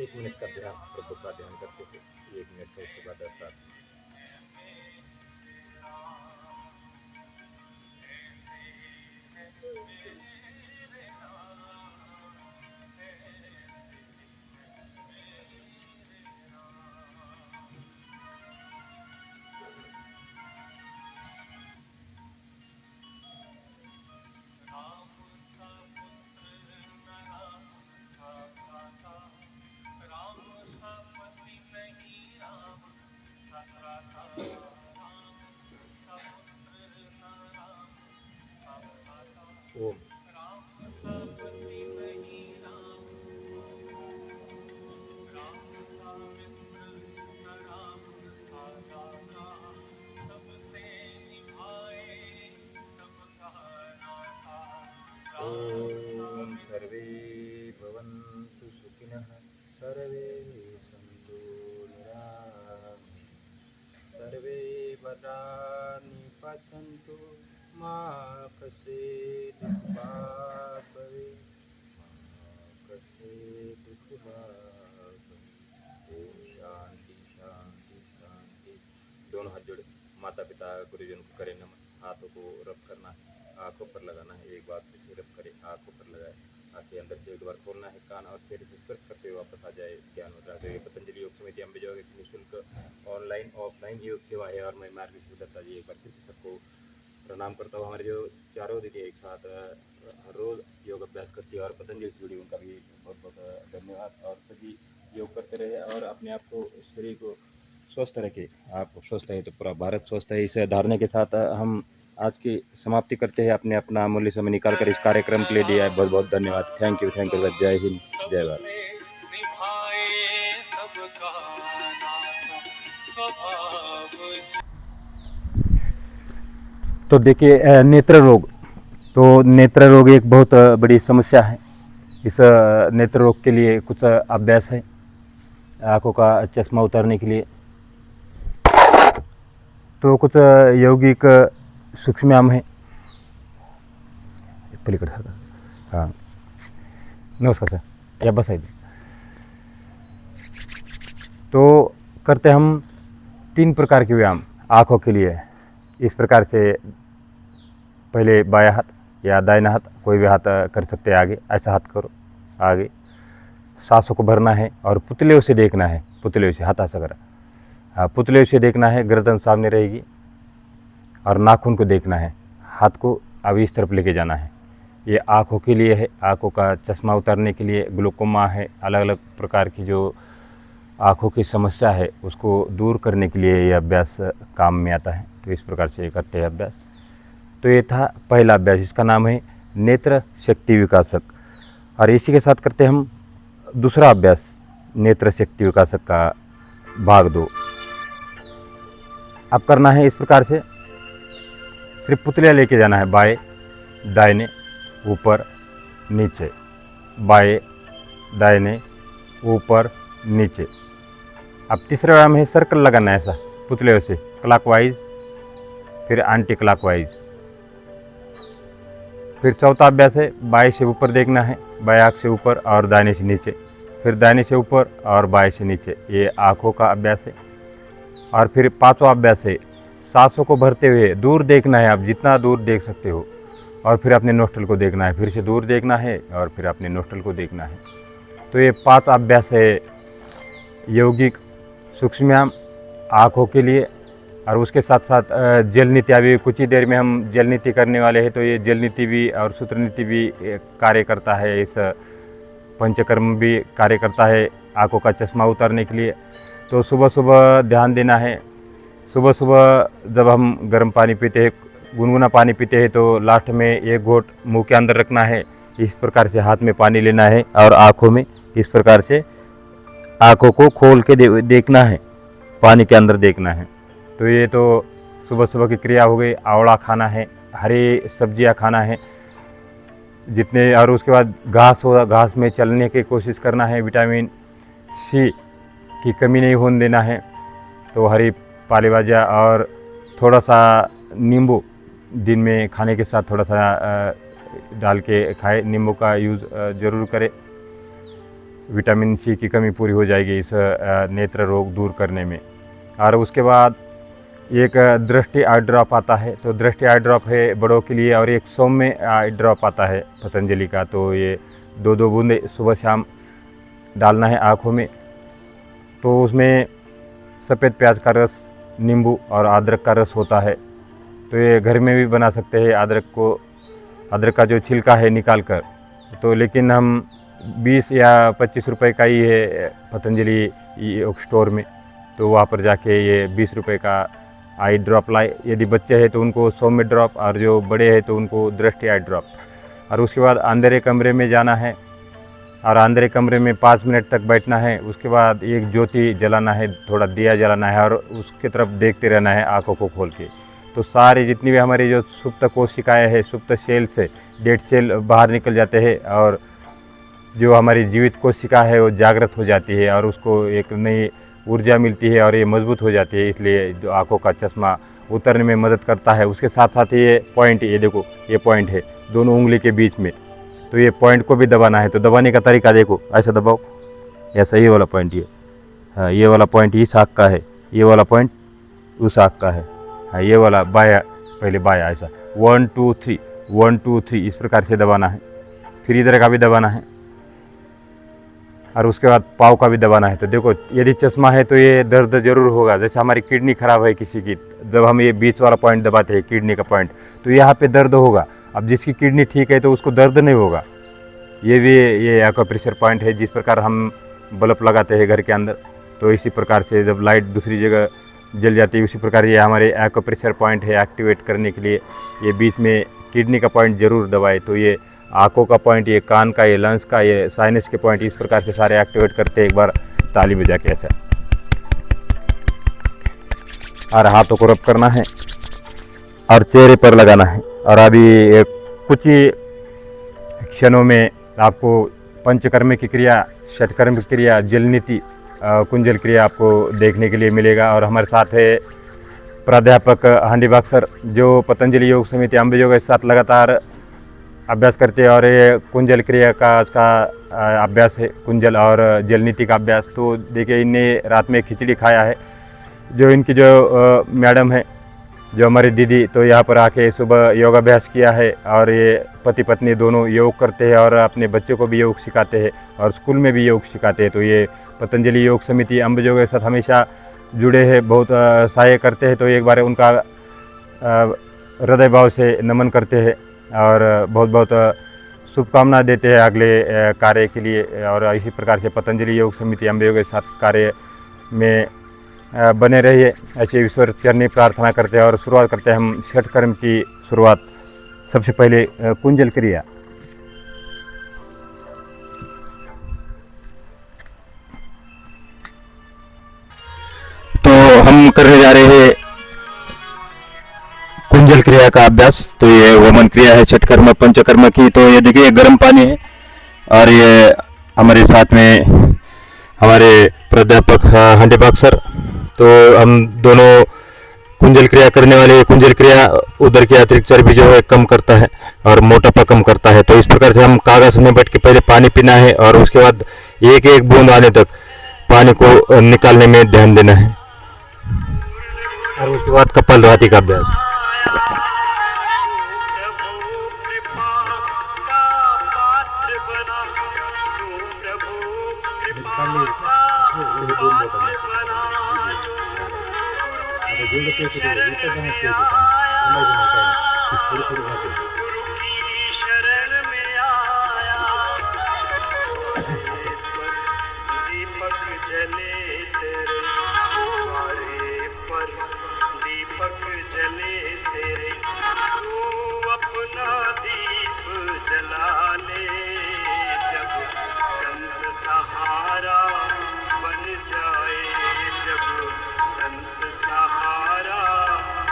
एक मिनट का ध्यान, प्रभु का ध्यान करते थे, 1 मिनट का, उसके बाद अर्थात ओम। ओम सर्वे भवन्तु सुखिनः, सर्वे सन्तु निरामयाः, सर्वे भद्राणि पश्यन्तु, मा कश्चित् दुःखात् भवेत्, मा कश्चित् दुःखभाग् भवेत्। ओम शांति शांति शांति। दोनों हाथ जोड़े, माता पिता गुरुजन को करें नमन। हाथों को रब करना है, आंखों पर लगाना है, एक बार फिर रब करे, आंखों पर लगाए, आंखें अंदर से एक बार खोलना है, कान और चेहरे से स्पर्श करते हुए वापस आ जाए ज्ञान मुद्रा। तो ये पतंजलि योग समिति अम्बे योग की निःशुल्क ऑनलाइन ऑफलाइन योग सेवा है और मैं मार्ग दत्ता जी एक बार फिर से सबको प्रणाम करता हूँ। हमारे जो चारों दीदी एक साथ हर रोज योग अभ्यास करती है और पतंजलि से जुड़ी, उनका भी बहुत बहुत धन्यवाद। और सभी योग करते रहे और अपने आप को, शरीर को स्वस्थ रखे। आप स्वस्थ है तो पूरा भारत स्वस्थ है। इस धारणा के साथ हम आज की समाप्ति करते हैं। अपने अपना अमूल्य समय निकाल कर इस कार्यक्रम के लिए दिया है, बहुत बहुत धन्यवाद। थैंक यू जय हिंद जय भारत। तो देखिए, नेत्र रोग, तो नेत्र रोग एक बहुत बड़ी समस्या है। इस नेत्र रोग के लिए कुछ अभ्यास है, आंखों का चश्मा उतारने के लिए। तो कुछ यौगिक सूक्ष्म है। पलीकडे सर, हाँ नमस्कार सर, या बस आइए। तो करते हम 3 प्रकार के व्यायाम आँखों के लिए। इस प्रकार से पहले बायां हाथ या दाहिना हाथ, कोई भी हाथ कर सकते हैं आगे, ऐसा हाथ करो आगे, सांसों को भरना है और पुतले से देखना है, पुतले से हाथ ऐसा करा, हाँ पुतले से देखना है, गर्दन सामने रहेगी और नाखून को देखना है, हाथ को अब इस तरफ लेके जाना है। ये आँखों के लिए है, आँखों का चश्मा उतारने के लिए, ग्लूकोमा है, अलग अलग प्रकार की जो आँखों की समस्या है उसको दूर करने के लिए ये अभ्यास काम में आता है। तो इस प्रकार से करते हैं अभ्यास। तो ये था पहला अभ्यास, इसका नाम है नेत्र शक्ति विकासक। और इसी के साथ करते हम दूसरा अभ्यास, नेत्र शक्ति विकासक का भाग 2। अब करना है इस प्रकार से, सिर्फ पुतलियाँ लेके जाना है, बाएं दाहिने ऊपर नीचे, बाएं दाहिने ऊपर नीचे। अब तीसरा व्यायाम है सर्कल लगाना है, ऐसा पुतले से क्लॉकवाइज फिर एंटी क्लॉकवाइज। फिर चौथा अभ्यास है बाएं से ऊपर देखना है, बाएं आँख से ऊपर और दाहिने से नीचे, फिर दाहिने से ऊपर और बाएं से नीचे। ये आँखों का अभ्यास है। और फिर पांचवा अभ्यास है सांसों को भरते हुए दूर देखना है, आप जितना दूर देख सकते हो, और फिर अपने नोस्ट्रल को देखना है, फिर से दूर देखना है और फिर अपने नोस्ट्रल को देखना है। तो ये 5 अभ्यास है यौगिक सूक्ष्म व्यायाम आँखों के लिए। और उसके साथ साथ जल नीति, अभी कुछ ही देर में हम जल नीति करने वाले हैं। तो ये जल नीति भी और सूत्र नीति भी कार्य करता है, इस पंचकर्म भी कार्य करता है आँखों का चश्मा उतारने के लिए। तो सुबह सुबह ध्यान देना है, सुबह सुबह जब हम गर्म पानी पीते हैं, गुनगुना पानी पीते हैं, तो लास्ट में एक घोंट मुंह के अंदर रखना है, इस प्रकार से हाथ में पानी लेना है और आँखों में इस प्रकार से आँखों को खोल के देखना है, पानी के अंदर देखना है। तो ये तो सुबह सुबह की क्रिया हो गई। आंवला खाना है, हरी सब्जियां खाना है, जितने, और उसके बाद घास होगा, घास में चलने की कोशिश करना है। विटामिन सी की कमी नहीं होने देना है। तो हरी पाले भाजियाँ और थोड़ा सा नींबू दिन में खाने के साथ थोड़ा सा डाल के खाए। नींबू का यूज़ ज़रूर करें। विटामिन सी की कमी पूरी हो जाएगी इस नेत्र रोग दूर करने में। और उसके बाद एक दृष्टि आई ड्रॉप आता है। तो दृष्टि आई ड्रॉप है बड़ों के लिए, और एक सौम्य आई ड्रॉप आता है पतंजलि का। तो ये 2-2 बूंदे सुबह शाम डालना है आँखों में। तो उसमें सफ़ेद प्याज का रस, नींबू और अदरक का रस होता है। तो ये घर में भी बना सकते हैं। अदरक का जो छिलका है निकाल कर, तो लेकिन हम 20 या 25 रुपए का ही है पतंजलि स्टोर में। तो वहाँ पर जाके ये 20 रुपए का आई ड्रॉप लाए। यदि बच्चे हैं तो उनको सौम्य ड्रॉप, और जो बड़े हैं तो उनको दृष्टि आई ड्रॉप। और उसके बाद अंधेरे कमरे में जाना है, और अंधेरे कमरे में 5 मिनट तक बैठना है। उसके बाद एक ज्योति जलाना है, थोड़ा दिया जलाना है, और उसकी तरफ देखते रहना है आँखों को खोल के। तो सारे जितनी भी हमारी जो सुप्त कोशिकाएँ हैं, सुप्त सेल से डेड सेल बाहर निकल जाते हैं, और जो हमारी जीवित कोशिका है वो जागृत हो जाती है, और उसको एक नई ऊर्जा मिलती है, और ये मजबूत हो जाती है। इसलिए जो आँखों का चश्मा उतरने में मदद करता है। उसके साथ साथ ये पॉइंट, ये देखो ये पॉइंट है दोनों उंगली के बीच में। तो ये पॉइंट को भी दबाना है। तो दबाने का तरीका देखो, ऐसा दबाओ, ऐसा ये वाला पॉइंट, ये हाँ, ये वाला पॉइंट इस आँख का है, ये वाला पॉइंट उस आँख का है। हाँ, ये वाला बाया, पहले बाया, ऐसा 1 2 3 1 2 3 इस प्रकार से दबाना है। फिर इधर का भी दबाना है, और उसके बाद पाँव का भी दबाना है। तो देखो, यदि चश्मा है तो ये दर्द जरूर होगा। जैसे हमारी किडनी खराब है किसी की, जब हम ये बीच वाला पॉइंट दबाते हैं किडनी का पॉइंट, तो यहाँ पे दर्द होगा। अब जिसकी किडनी ठीक है तो उसको दर्द नहीं होगा। ये भी ये एक्यूप्रेशर पॉइंट है। जिस प्रकार हम बल्ब लगाते हैं घर के अंदर, तो इसी प्रकार से जब लाइट दूसरी जगह जल जाती है, उसी प्रकार ये हमारे एक्यूप्रेशर पॉइंट है एक्टिवेट करने के लिए। ये बीच में किडनी का पॉइंट जरूर दबाए। तो ये आँखों का पॉइंट, ये कान का, ये लंग्स का, ये साइनस के पॉइंट, इस प्रकार से सारे एक्टिवेट करते हैं। एक बार ताली बजा के ऐसा, और हाथों को रब करना है और चेहरे पर लगाना है। और अभी कुछ ही क्षणों में आपको पंचकर्म की क्रिया, षटकर्म की क्रिया, जल नीति, कुंजल क्रिया आपको देखने के लिए मिलेगा। और हमारे साथ है प्राध्यापक हांडीबाग सर, जो पतंजलि योग समिति अंबेजोगाई के साथ लगातार अभ्यास करते हैं। और ये कुंजल क्रिया का अभ्यास है, कुंजल और जल नीति का अभ्यास। तो देखिए, इनने रात में खिचड़ी खाया है। जो इनकी जो मैडम है, जो हमारी दीदी, तो यहाँ पर आके सुबह योगाभ्यास किया है। और ये पति पत्नी दोनों योग करते हैं, और अपने बच्चों को भी योग सिखाते हैं, और स्कूल में भी योग सिखाते हैं। तो ये पतंजलि योग समिति अंबेजोगाई के साथ हमेशा जुड़े हैं, बहुत सहाय करते हैं। तो एक बार उनका हृदय भाव से नमन करते हैं, और बहुत बहुत शुभकामना देते हैं अगले कार्य के लिए। और इसी प्रकार से पतंजलि योग समिति अंबेजोगाई के साथ कार्य में बने रहिए, ऐसे ईश्वर चरणी प्रार्थना करते हैं। और शुरुआत करते हैं हम षटकर्म की शुरुआत। सबसे पहले कुंजल क्रिया। तो हम करने जा रहे हैं कुंजल क्रिया का अभ्यास। तो ये वमन क्रिया है षटकर्म पंचकर्म की। तो ये देखिए, गर्म पानी है, और ये हमारे साथ में हमारे प्राध्यापक हांडीबाग सर। तो हम दोनों कुंजल क्रिया करने वाले। कुंजल क्रिया उदर की अतिरिक्त चर्बी जो है कम करता है, और मोटापा कम करता है। तो इस प्रकार से हम कागज में बैठ के पहले पानी पीना है, और उसके बाद एक एक बूंद आने तक पानी को निकालने में ध्यान देना है। और उसके बाद कपालभाति का अभ्यास। सहारा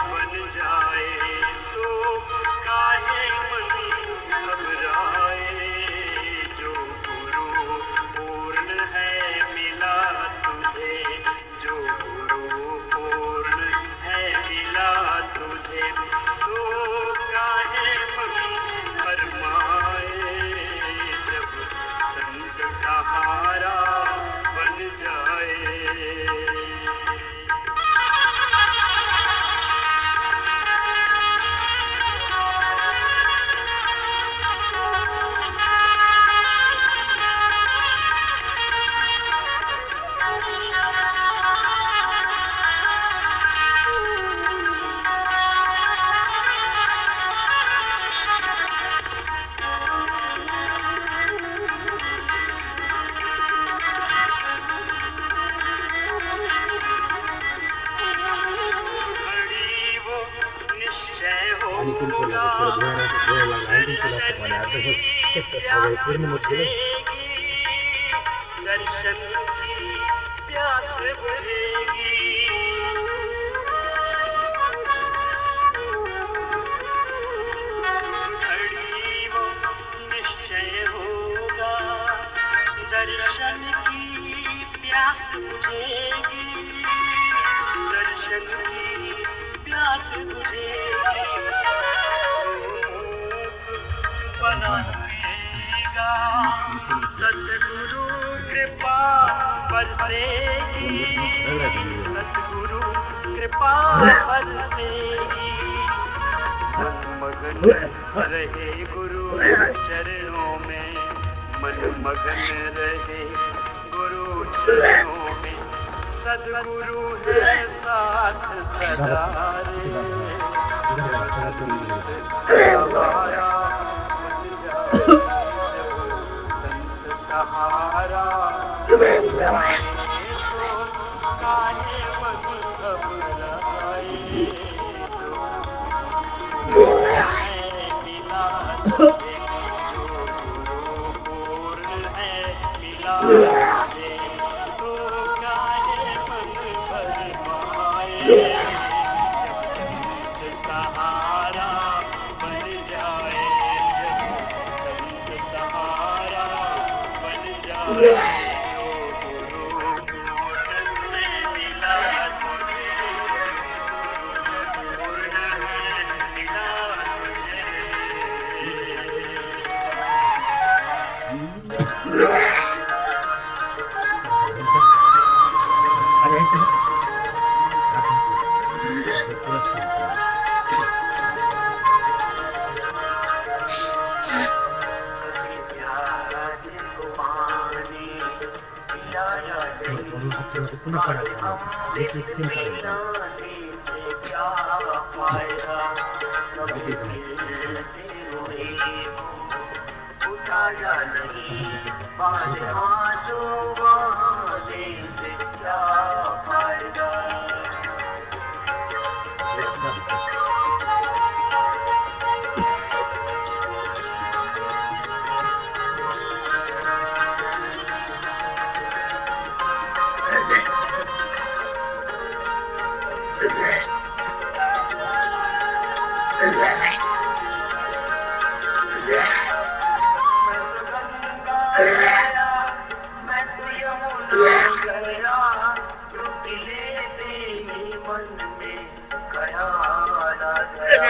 बन जाए तो काहे प्यास बुझेगी, दर्शन की प्यास बुझेगी। घड़ी वो निश्चय होगा, दर्शन की प्यास बुझेगी, दर्शन की प्यास बुझेगी। बना देगा सतगुरु कृपा बरसेगी, सतगुरु कृपा बरसेगी। मन मगन रहे गुरु चरणों में, मन मगन रहे गुरु चरणों में। सदगुरु है साथ सदा रे, सहारा बन जाए संत सहारा बन जाए तो काहे मन घबराए। मिला तुझे जो गुरु पूर्ण है, मिला तुझे तो काहे मन भरमाए। जब संत सहारा बन जाए, जब संत सहारा बन जाए तो गुरु पूर्ण है, मिला तुझे पूर्ण है, मिला तुझे। उठाया नहीं बात हाथों वाले से क्या फायदा। मैं तो यमुना गया, डूबी लेते ही मन में ख्याल आ गया।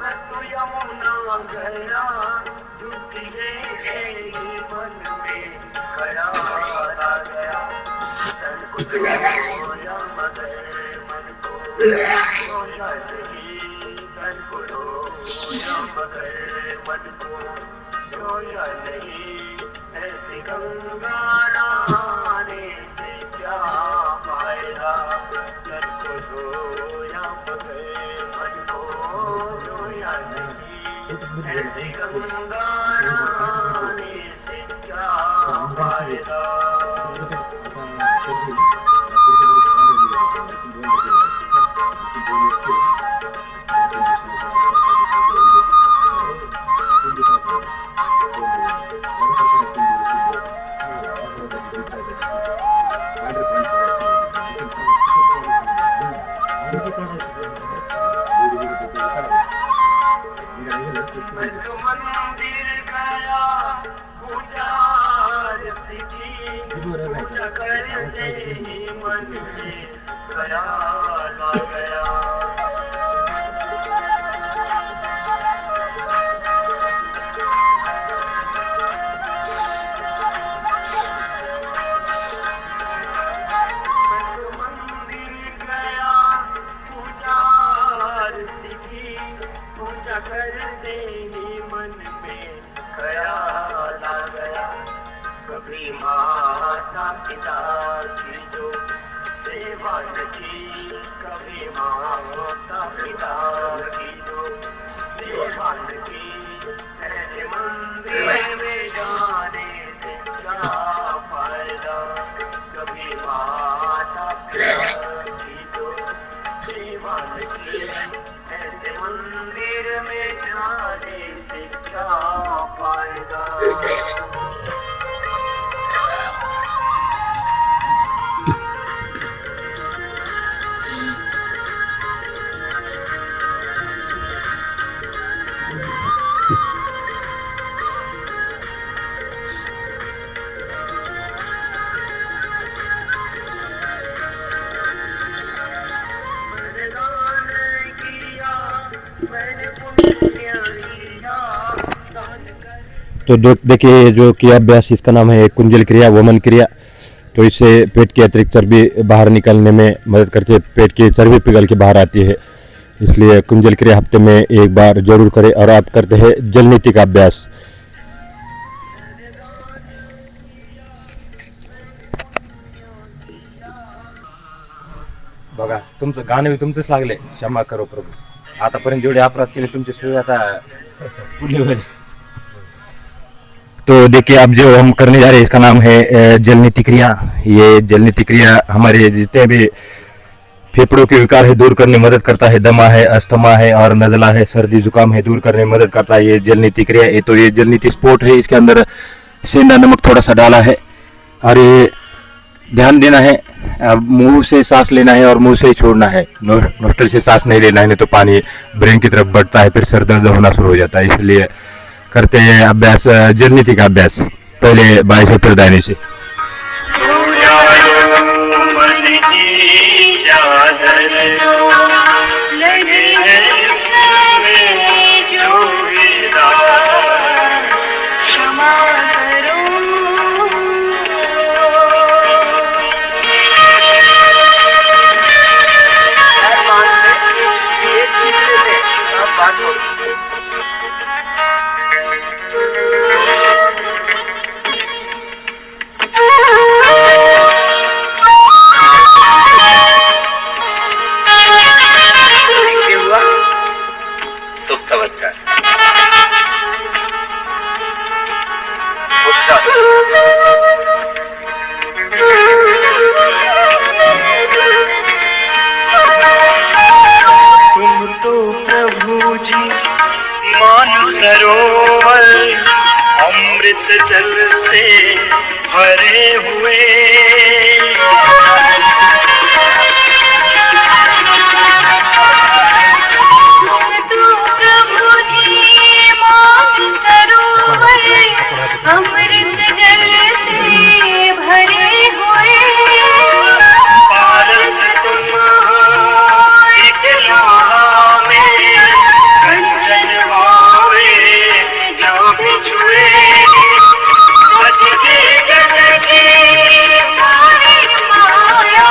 मैं तो यमुना गया, डूबी लेते ही मन में ख्याल आ गया। तन को रोया मगर मन को रोया नहीं, तन को रोया मगर मन को रोया नहीं। ऐसी गंगा नहाने से क्या फायदा, तन को रोया मगर मन को रोया नहीं। ऐसी गंगा नहाने से क्या फायदा। मैं तो मंदिर गया, पूजा आरती की, पूजा करते ही मन में ख्याल आ गया। मैं तो मंदिर गया, पूजा आरती की, पूजा करते ही मन में ख्याल आ गया। कभी माता पिता की जो सेवा न की, कभी माता पिता की जो सेवा न की। ऐसे मंदिर में तो देखिए ये जो क्रिया अभ्यास इसका नाम है कुंजल क्रिया, वमन क्रिया। तो इससे पेट की अतिरिक्त चर्बी बाहर निकलने में मदद करती है, पेट की चर्बी पिघल के बाहर आती है। इसलिए कुंजल क्रिया हफ्ते में एक बार जरूर करें। और आप करते हैं जल नीति का अभ्यास। बघा तुमचं गाणं बी तुमचंच लागले, क्षमा करो प्रभु। आतापर्यंत जेवढे अपराध केले तुमचे सगळे आता पुढे। तो देखिए अब जो हम करने जा रहे हैं इसका नाम है जल नीति क्रिया। ये जल नीति क्रिया हमारे जितने भी फेफड़ों के विकार है दूर करने में मदद करता है। दमा है, अस्थमा है और नजला है, सर्दी जुकाम है दूर करने में मदद करता है ये जल नीति क्रिया। ये तो ये जल नीति स्पोर्ट है, इसके अंदर सेंधा नमक थोड़ा सा डाला है। और ये ध्यान देना है, मुंह से सांस लेना है और मुंह से ही छोड़ना है। नोस्ट्रल से सांस नहीं लेना है, नहीं तो पानी ब्रेन की तरफ बढ़ता है, फिर सर दर्द होना शुरू हो जाता है। इसलिए करते हैं अभ्यास जल नीति का अभ्यास, पहले बाएं से फिर दाहिने से। तुम तो प्रभु जी मानसरोवर अमृत जल से भरे हुए। तुम तो प्रभु जी मानसरोवर अमृत जल से भरे हुए। पारस तुम एक लाहा में कंचन भावे जो भी छुए। बच के जग की सारी माया,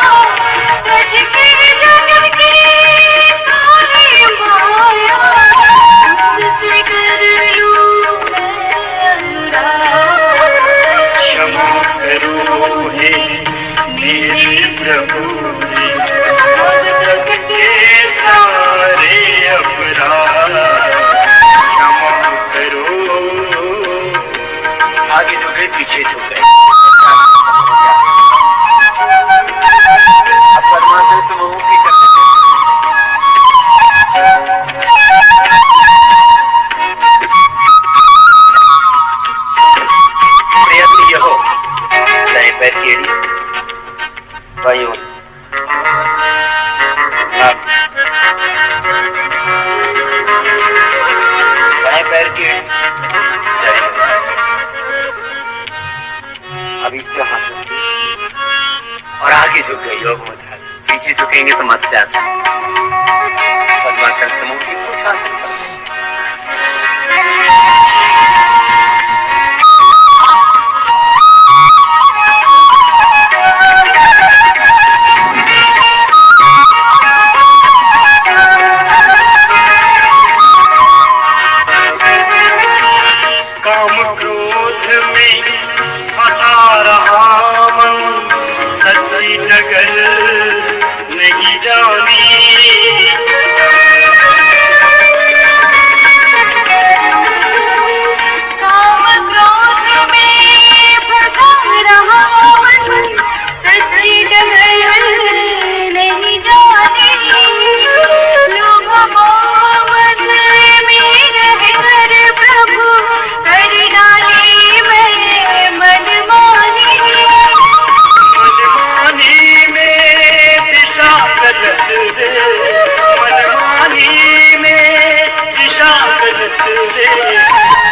बच के जग की सारी माया, तुझसे कर लूं मैं अनुराग। क्षमा करो हे मेरे प्रभु जी, अब तक के सारे अपराध क्षमा करो। आगे झुक गए, पीछे झुक गए। अब परमात्मा से समूह की प्रयत्न यह हो, दाएं पैर की एड़ी बाईं ओर, दाएं पैर की एड़ी दाएं ओर। अब इस पे हाथ रखिए और आगे झुक गए योग मुद्रा से। पीछे झुकेंगे तो मत्स्यासन, पद्मासन समूह की कुछ आसन करते। काम क्रोध में फंसा रहा मन, सच्ची डगर नहीं जानी। काम क्रोध में फंसा रहा मन, सच्ची डगर नहीं जानी। लोभ मोह मद में रह प्रभु कर डाली मैं मनमानी। मनमानी में दिशा गलत रे, मनमानी में दिशा गलत रे।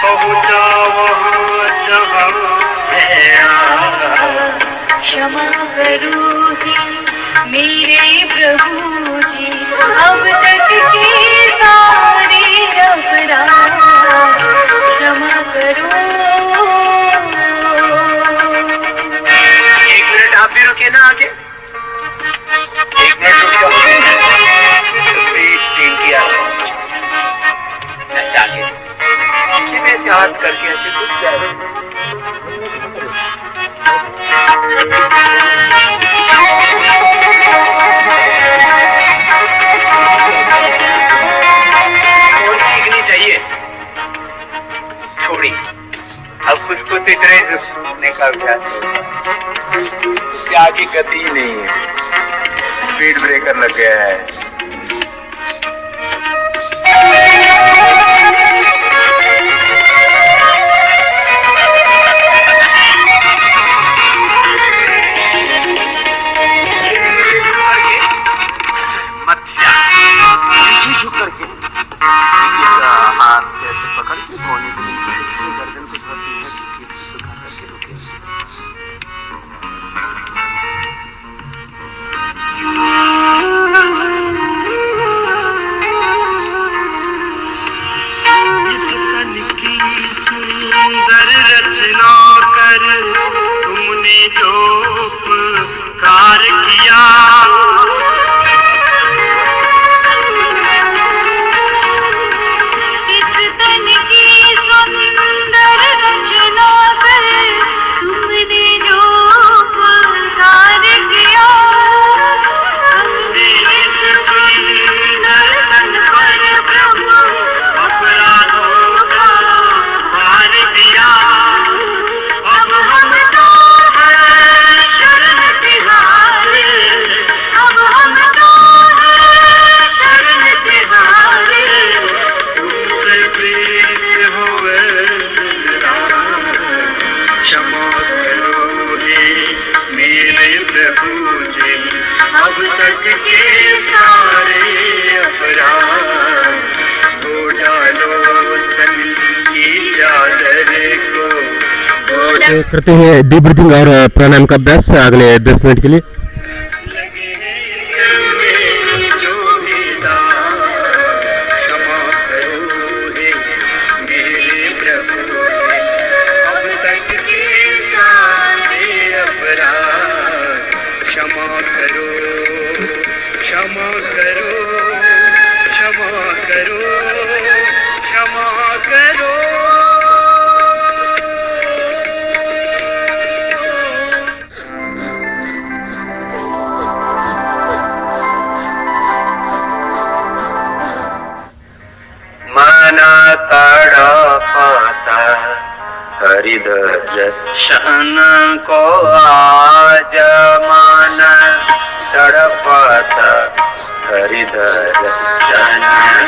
पहुंचा वहाँ जहाँ है क्षमा करो हे मेरे प्रभु जी, अब तक के सारे अपराध क्षमा करो। इधर ही रुकने का विचार सोचा, उससे आगे गति ही नहीं है, स्पीड ब्रेकर लग गया है। हाथ से ऐसे पकड़ के कोने से गर्दन को थोड़ा पीछे झुका करके रुके। इस तन की सुंदर रचना कर तुमने जो उपकार किया, करते हैं डीप ब्रीथिंग और प्राणायाम का अभ्यास अगले 10 मिनट के लिए। दर्शन को आज मन तड़पता, हरि दर्शन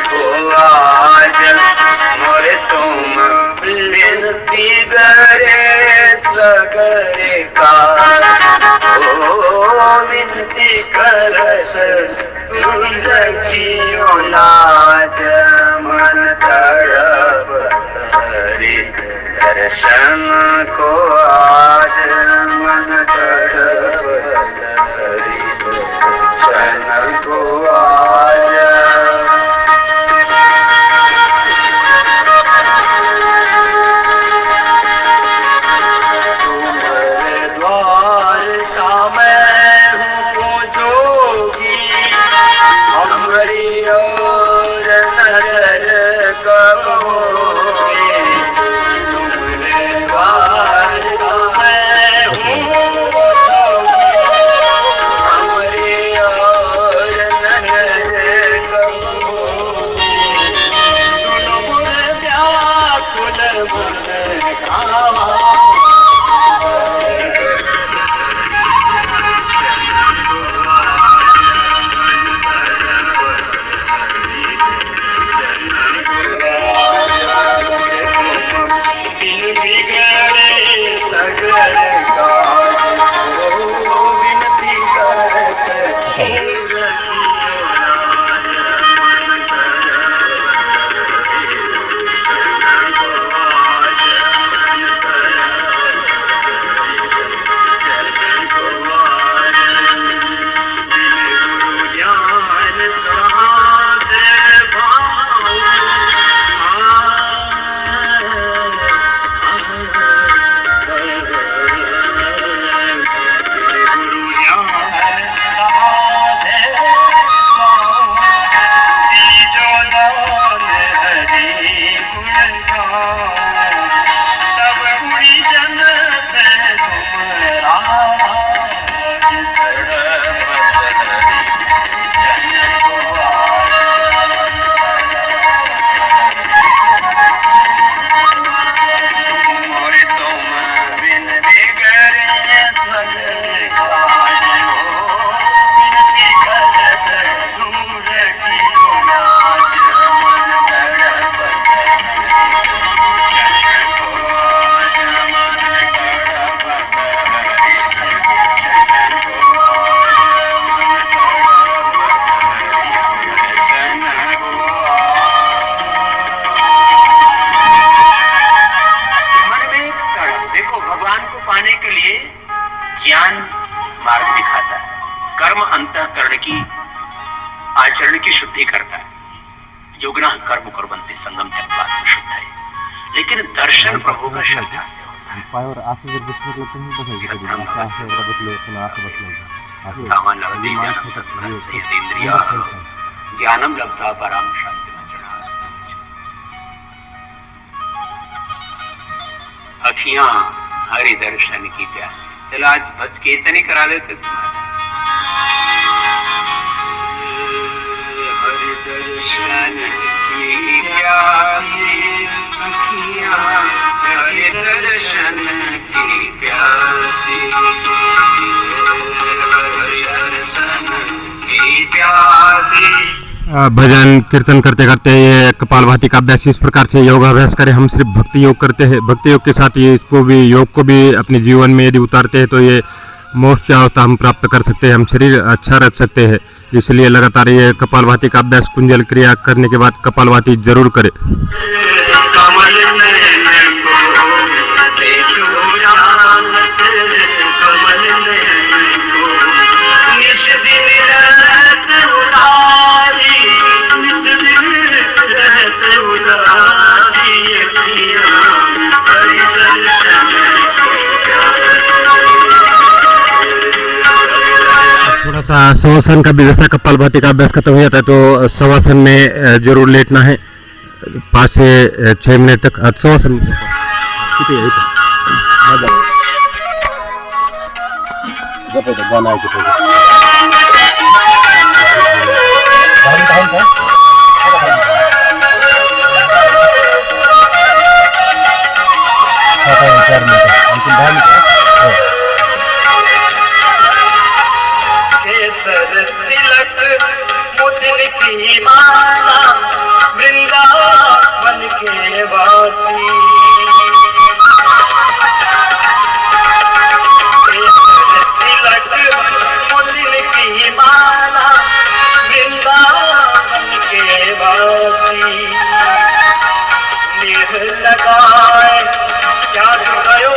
को आज मोरे तुम विनती करे सगरे का, ओ विनती कर तुझ कियो लाज मन तड़पता, हरि दर्शन को आज मन तड़पता, हरि दर्शन को आज। तुम्हारे द्वार का मैं हूँ जोगी, हमारी और नर कहो, देखो, भगवान को पाने के लिए ज्ञान मार्ग दिखाता है, कर्म अंतःकरण की आचरण की शुद्धि करता है। योगिनः कर्म कुर्वन्ति संगम त्यक्त्वा आत्मशुद्धये। लेकिन दर्शन प्रभु का श्रद्धा से होता है। पायावर असं जर बसलं तर तुम्ही बसायचं कधी असं असं एकदा बसलं पुन्हा असं बसलं कामं लभते ज्ञानं तत्परं संयतेन्द्रियाः। ज्ञानम लब्ध्वा परां शान्तिम् अचलाम्। अखियां हरि दर्शन की प्यासी। चलो आज भज कीर्तन ही करा देते तुम्हारे। हरि दर्शन की प्यासी, अखियां हरि दर्शन की प्यासी, हरि दर्शन की प्यासी। भजन कीर्तन करते करते ये कपालभाति का अभ्यास इस प्रकार से योगाभ्यास करें। हम सिर्फ भक्ति योग करते हैं, भक्ति योग के साथ ये इसको भी योग को भी अपने जीवन में यदि उतारते हैं तो ये मोक्ष की अवस्था हम प्राप्त कर सकते हैं, हम शरीर अच्छा रख सकते हैं। इसलिए लगातार ये कपालभाति का अभ्यास कुंजल क्रिया करने के बाद कपालभाति जरूर करें। थोड़ा सा शवासन का भी, जैसा कपालभाति का अभ्यास खत्म हो जाता है तो शवासन में जरूर लेटना है 5 से 6 मिनट तक। शवासन किती आहे केसर तिलक मुदिन की माला, वृंदावन के वासी। केसर तिलक मुदिन की माला, वृंदावन के वासी। नेह लगाए क्या गयो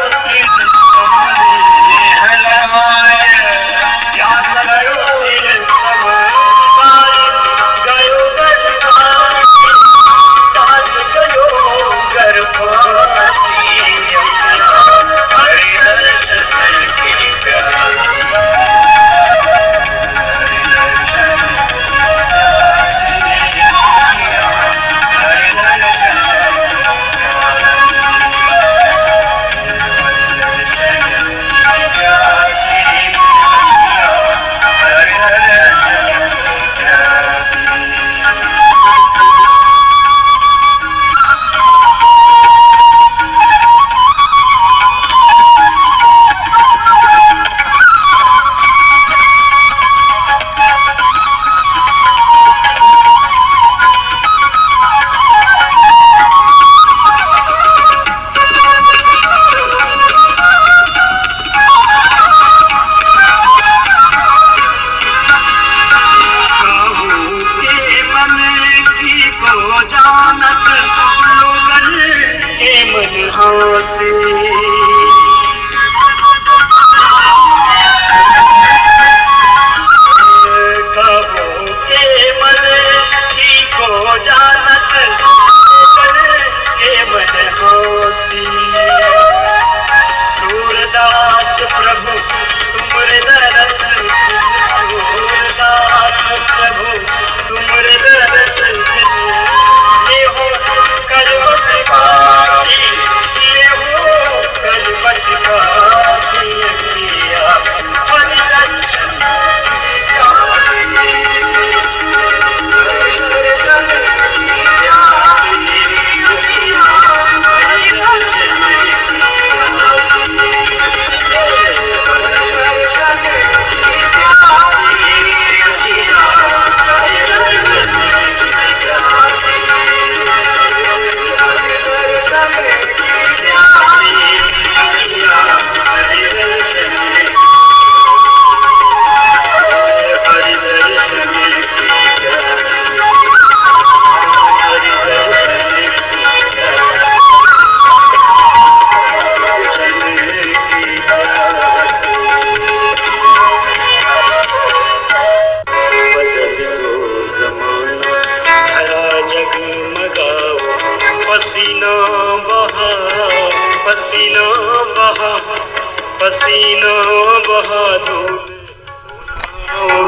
पसीना बहा दो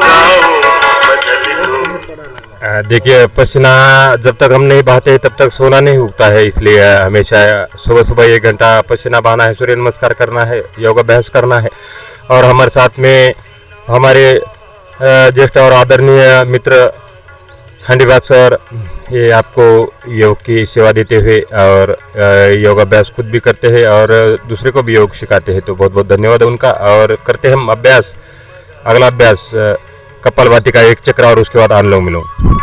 गाओ बदल दो। देखिए, पसीना जब तक हम नहीं बहाते तब तक सोना नहीं उगता है, इसलिए हमेशा सुबह सुबह 1 घंटा पसीना बहाना है, सूर्य नमस्कार करना है, योगाभ्यास करना है। और हमारे साथ में हमारे ज्येष्ठ और आदरणीय मित्र हंडीबाग सर, ये आपको योग की सेवा देते हुए और योगाभ्यास खुद भी करते हैं और दूसरे को भी योग सिखाते हैं, तो बहुत बहुत धन्यवाद है उनका। और करते हैं हम अभ्यास, अगला अभ्यास कपालभाति का 1 चक्र और उसके बाद अनुलोम विलोम।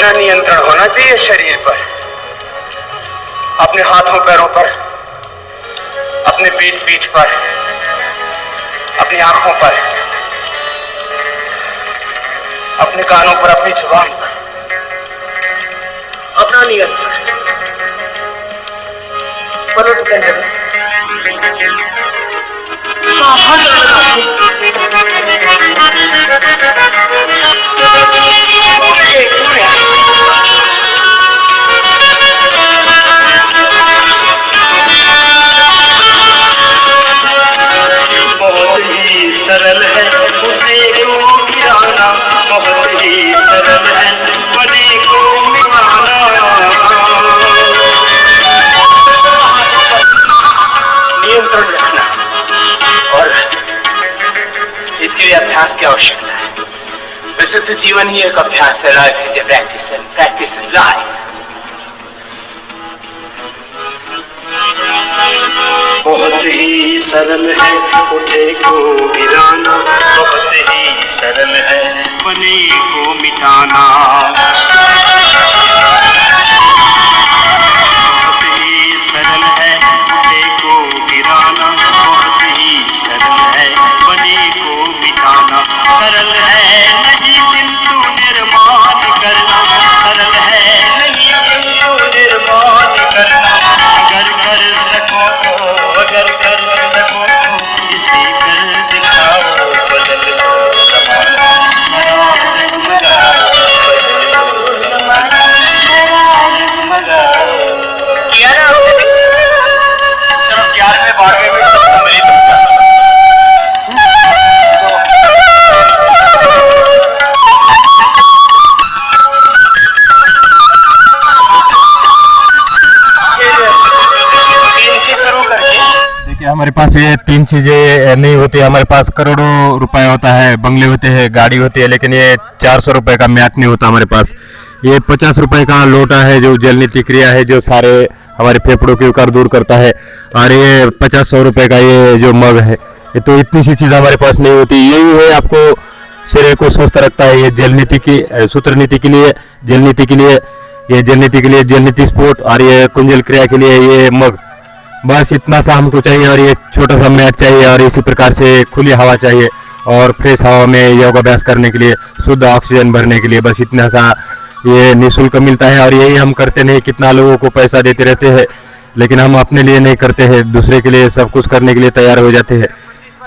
नियंत्रण होना चाहिए शरीर पर, अपने हाथों पैरों पर, अपने पीठ पर, अपनी आंखों पर, अपने कानों पर, अपनी जुबान पर, अपना नियंत्रण। पलट देने दो, सरल है उसे को गिराना, बहुत ही सरल है बने को मिटाना। नियंत्रण रखना, और इसके लिए अभ्यास की आवश्यकता है। विशुद्ध जीवन ही एक अभ्यास है। Life is a practice and practice is life. बहुत ही सरल है उठे को गिराना, बहुत ही सरल है बने को मिटाना। बहुत ही सरल है उठे को गिराना, बहुत ही सरल है बने को मिटाना। सरल है नहीं किंतु निर्माण करना, सरल है नहीं किंतु निर्माण करना। अगर कर सको तो, अगर कर सको तो इसे कर दिखाओ, बदल दो ज़माना, जगमगाओ, बदल दो ज़माना, जगमगाओ। किया ना आपने? चलो 11वें 12वें में सब सम्मिलित हो जाओ। देखिए, हमारे पास ये 3 चीज़ें नहीं होती। हमारे पास करोड़ों रुपए होता है, बंगले होते हैं, गाड़ी होती है, लेकिन ये 400 रुपए का मैट नहीं होता हमारे पास। ये 50 रुपए का लोटा है जो जल नीति क्रिया है, जो सारे हमारे फेफड़ों के विकार दूर करता है। और ये 50-100 रुपए का ये जो मग है, ये तो इतनी सी चीज़ हमारे पास नहीं होती। यही है आपको शरीर को स्वस्थ रखता है। ये जल नीति की सूत्र नीति के लिए, जल नीति के लिए, ये जल नीति के लिए जल नीति स्पोर्ट, और ये कुंजल क्रिया के लिए ये मग। बस इतना सा हमको चाहिए, और ये छोटा सा मैट चाहिए, और इसी प्रकार से खुली हवा चाहिए, और फ्रेश हवा में योगाभ्यास करने के लिए, शुद्ध ऑक्सीजन भरने के लिए। बस इतना सा ये निःशुल्क मिलता है, और यही हम करते नहीं। कितना लोगों को पैसा देते रहते हैं, लेकिन हम अपने लिए नहीं करते हैं, दूसरे के लिए सब कुछ करने के लिए तैयार हो जाते हैं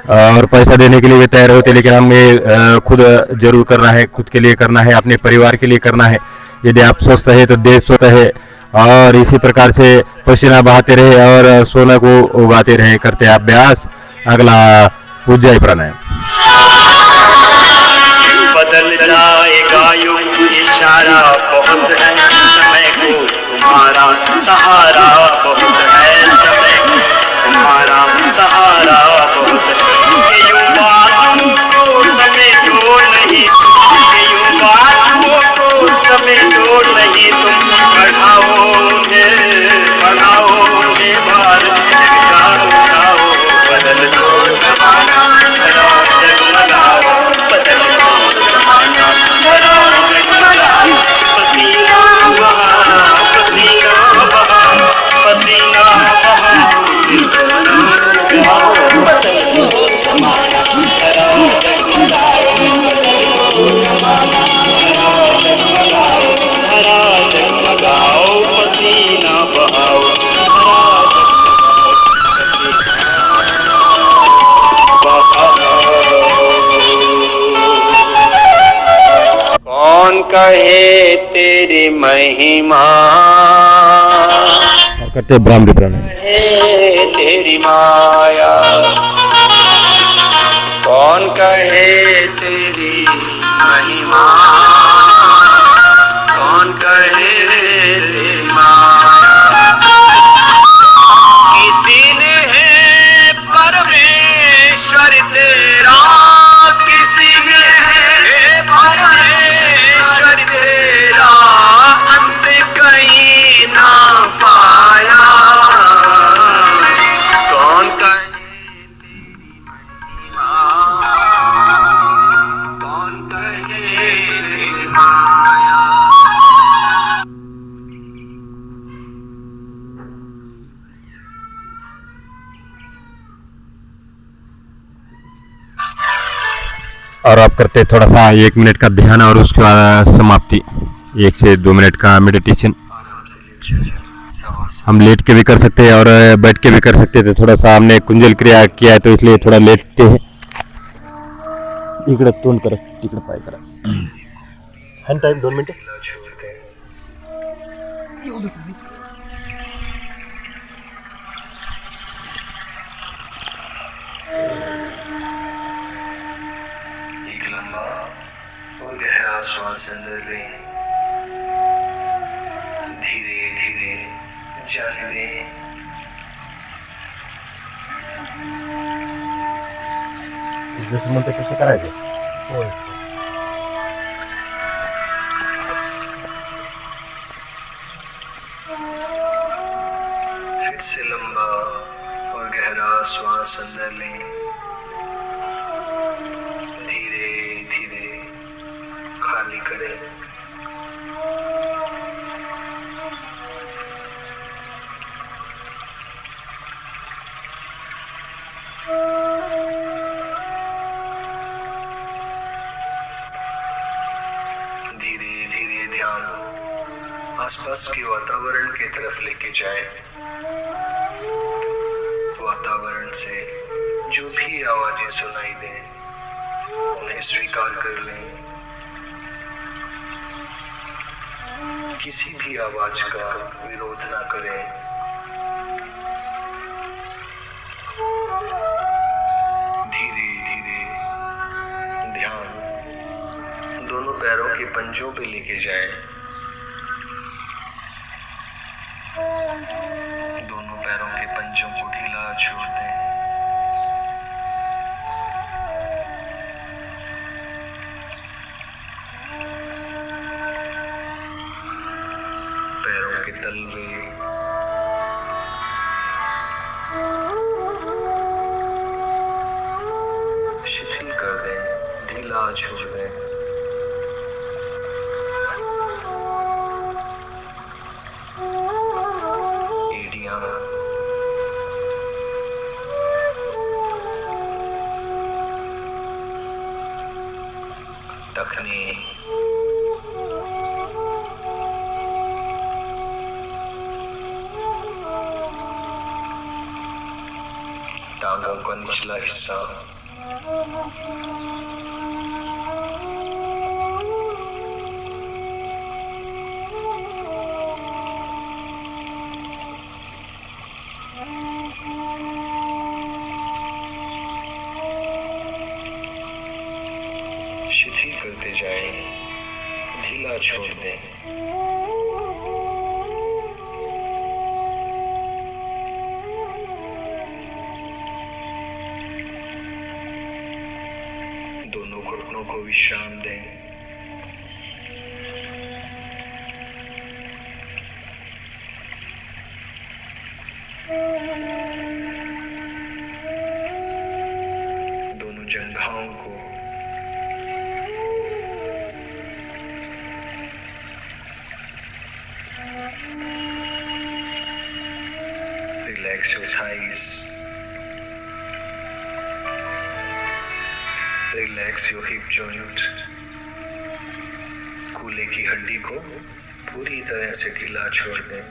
और पैसा देने के लिए भी तैयार होते हैं, लेकिन हमें खुद जरूर करना है, खुद के लिए करना है, अपने परिवार के लिए करना है। यदि आप स्वस्थ है तो देश स्वस्थ है, और इसी प्रकार से पसीना बहाते रहे और सोना को उगाते रहे, करते अभ्यास। अगला उज्जय प्राणायाम। बदल जाएगा युग, इशारा बहुत है, समय को तुम्हारा सहारा बहुत है, समय को तुम्हारा सहारा बहुत है। कि यूं बाजुओं को समेटो नहीं, कि यूं बाजुओं को समेटो नहीं, तुम बढ़ाओगे बढ़ाओगे भार, उठाओ बदल दो जमाना, जगमगाओ बदल दो जमाना, जगमगाओ। पसीना बहा, पसीना बहा, पसीना बहा, बदल दो जमाना, जगमगाओ धरा जगमगाओ, पसीना बहाओ, कौन कहे तेरी महिमा, और करते ब्राह्मणी प्राणायाम। कहे तेरी माया, कौन कहे तेरी महिमा, कौन कहे तेरी माया। किसी ने है परमेश्वर तेरा, किसी ने है परमेश्वर तेरा, अंत कहीं ना पाया। कौन कहे तेरी महिमा, कौन कहे तेरी माया। और आप करते थोड़ा सा 1 मिनट का ध्यान और उसके बाद समाप्ति, 1 से 2 मिनट का मेडिटेशन। हम लेट के भी कर सकते हैं और बैठ के भी कर सकते थे। थोड़ा सा हमने कुंजल क्रिया किया है तो इसलिए थोड़ा लेटते हैं। इकडे तोंड करा, तिकडे पाय करा, हँड टाइम 2 मिनिटं। एक लंबा और गहरा श्वास अंदर लें, धीरे धीरे जाने दें। जसं म्हणते तसं करायचं। फिर से लंबा और गहरा श्वास अंदर लें, धीरे धीरे खाली करें। धीरे धीरे ध्यान आसपास के वातावरण की तरफ लेके जाएं। वातावरण से जो भी आवाजें सुनाई दें उन्हें स्वीकार कर लें। किसी भी आवाज का विरोध ना करें। धीरे धीरे ध्यान दोनों पैरों के पंजों पे लेके जाएं। दोनों पैरों के पंजों को ढीला छोड़ दें। पैरों के तलवे शिथिल कर दें, ढीला छोड़ दें। एड़ियां टखने टांगों का निचला हिस्सा, शिथिल करते जाएं, ढीला छोड़ दें। दोनों घुटनों को विश्राम दें। दोनों जंघाओं को, relax your thighs, relax your hip joint. कूल्हे की हड्डी को पूरी तरह से ढीला छोड़ दें।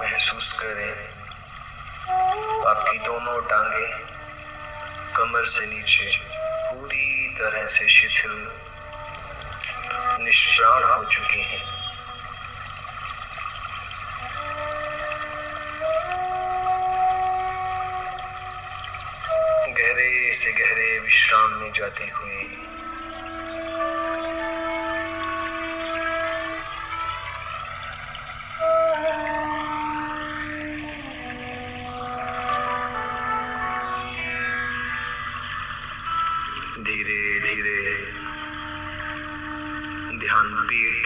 महसूस करें आपकी दोनों टांगें कमर से नीचे पूरी तरह से शिथिल, निष्प्राण हो चुकी हैं। गहरे से गहरे विश्राम में जाती हुई धीरे धीरे ध्यान पीठ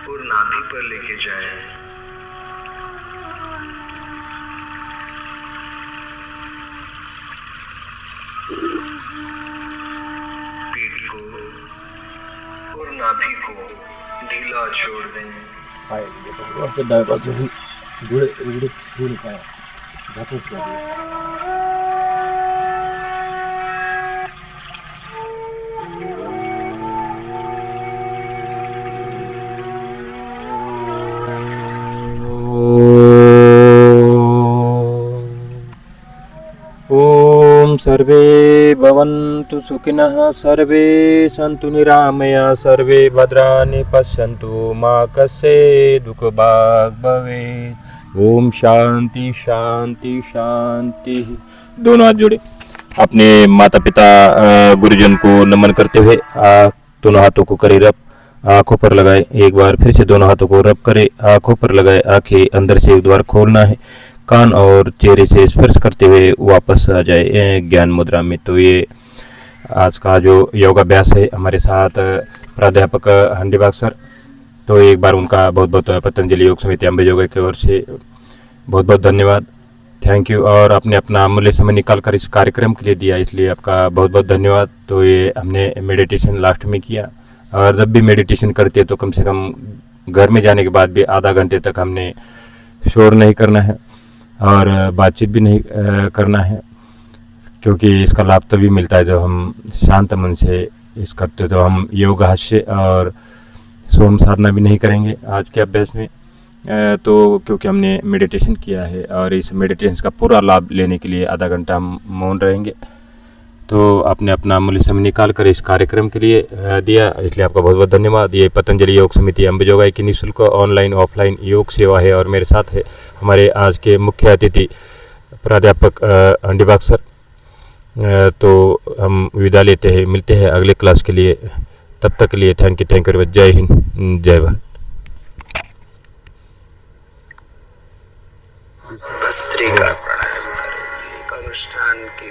और नाभि पर लेके जाएं। पीठ को और नाभि को ढीला छोड़ दें। ओम सर्वे भवन्तु सुखिनः, सर्वे सन्तु निरामया, सर्वे भद्राणि पश्यन्तु, मा कश्चित् दुःखभाग् भवेत्। ओम शांति शांति शांति। दोनों हाथ जोड़े, अपने माता पिता गुरुजन को नमन करते हुए दोनों हाथों को करे रब, आंखों पर लगाए। एक बार फिर से दोनों हाथों को रब करे, आंखों पर लगाए। आंखें अंदर से एक बार खोलना है, कान और चेहरे से स्पर्श करते हुए वापस आ जाए ज्ञान मुद्रा में। तो ये आज का जो योगाभ्यास है, हमारे साथ प्राध्यापक हंडीबाग सर, तो एक बार उनका बहुत बहुत पतंजलि योग समिति अम्बे योगा की ओर से बहुत बहुत धन्यवाद, थैंक यू। और आपने अपना अमूल्य समय निकाल कर इस कार्यक्रम के लिए दिया, इसलिए आपका बहुत बहुत धन्यवाद। तो ये हमने मेडिटेशन लास्ट में किया, और जब भी मेडिटेशन करते हैं तो कम से कम घर में जाने के बाद भी आधा घंटे तक हमने शोर नहीं करना है और बातचीत भी नहीं करना है, क्योंकि इसका लाभ तभी मिलता है जब हम शांत मन से इस करते। तो हम योग हास्य और सोम साधना भी नहीं करेंगे आज के अभ्यास में, तो क्योंकि हमने मेडिटेशन किया है, और इस मेडिटेशन का पूरा लाभ लेने के लिए आधा घंटा हम मौन रहेंगे। तो आपने अपना अमूल्य समय निकाल कर इस कार्यक्रम के लिए दिया, इसलिए आपका बहुत बहुत धन्यवाद। ये पतंजलि योग समिति अम्बे योगा की निःशुल्क ऑनलाइन ऑफलाइन योग सेवा है, और मेरे साथ है हमारे आज के मुख्य अतिथि प्राध्यापक हंडीबाग सर। तो हम विदा लेते हैं, मिलते हैं अगले क्लास के लिए, तब तक के लिए थैंक यू। जय हिंद, जय भारत। भस्त्रिका प्राणायाम करें, एक अनुष्ठान की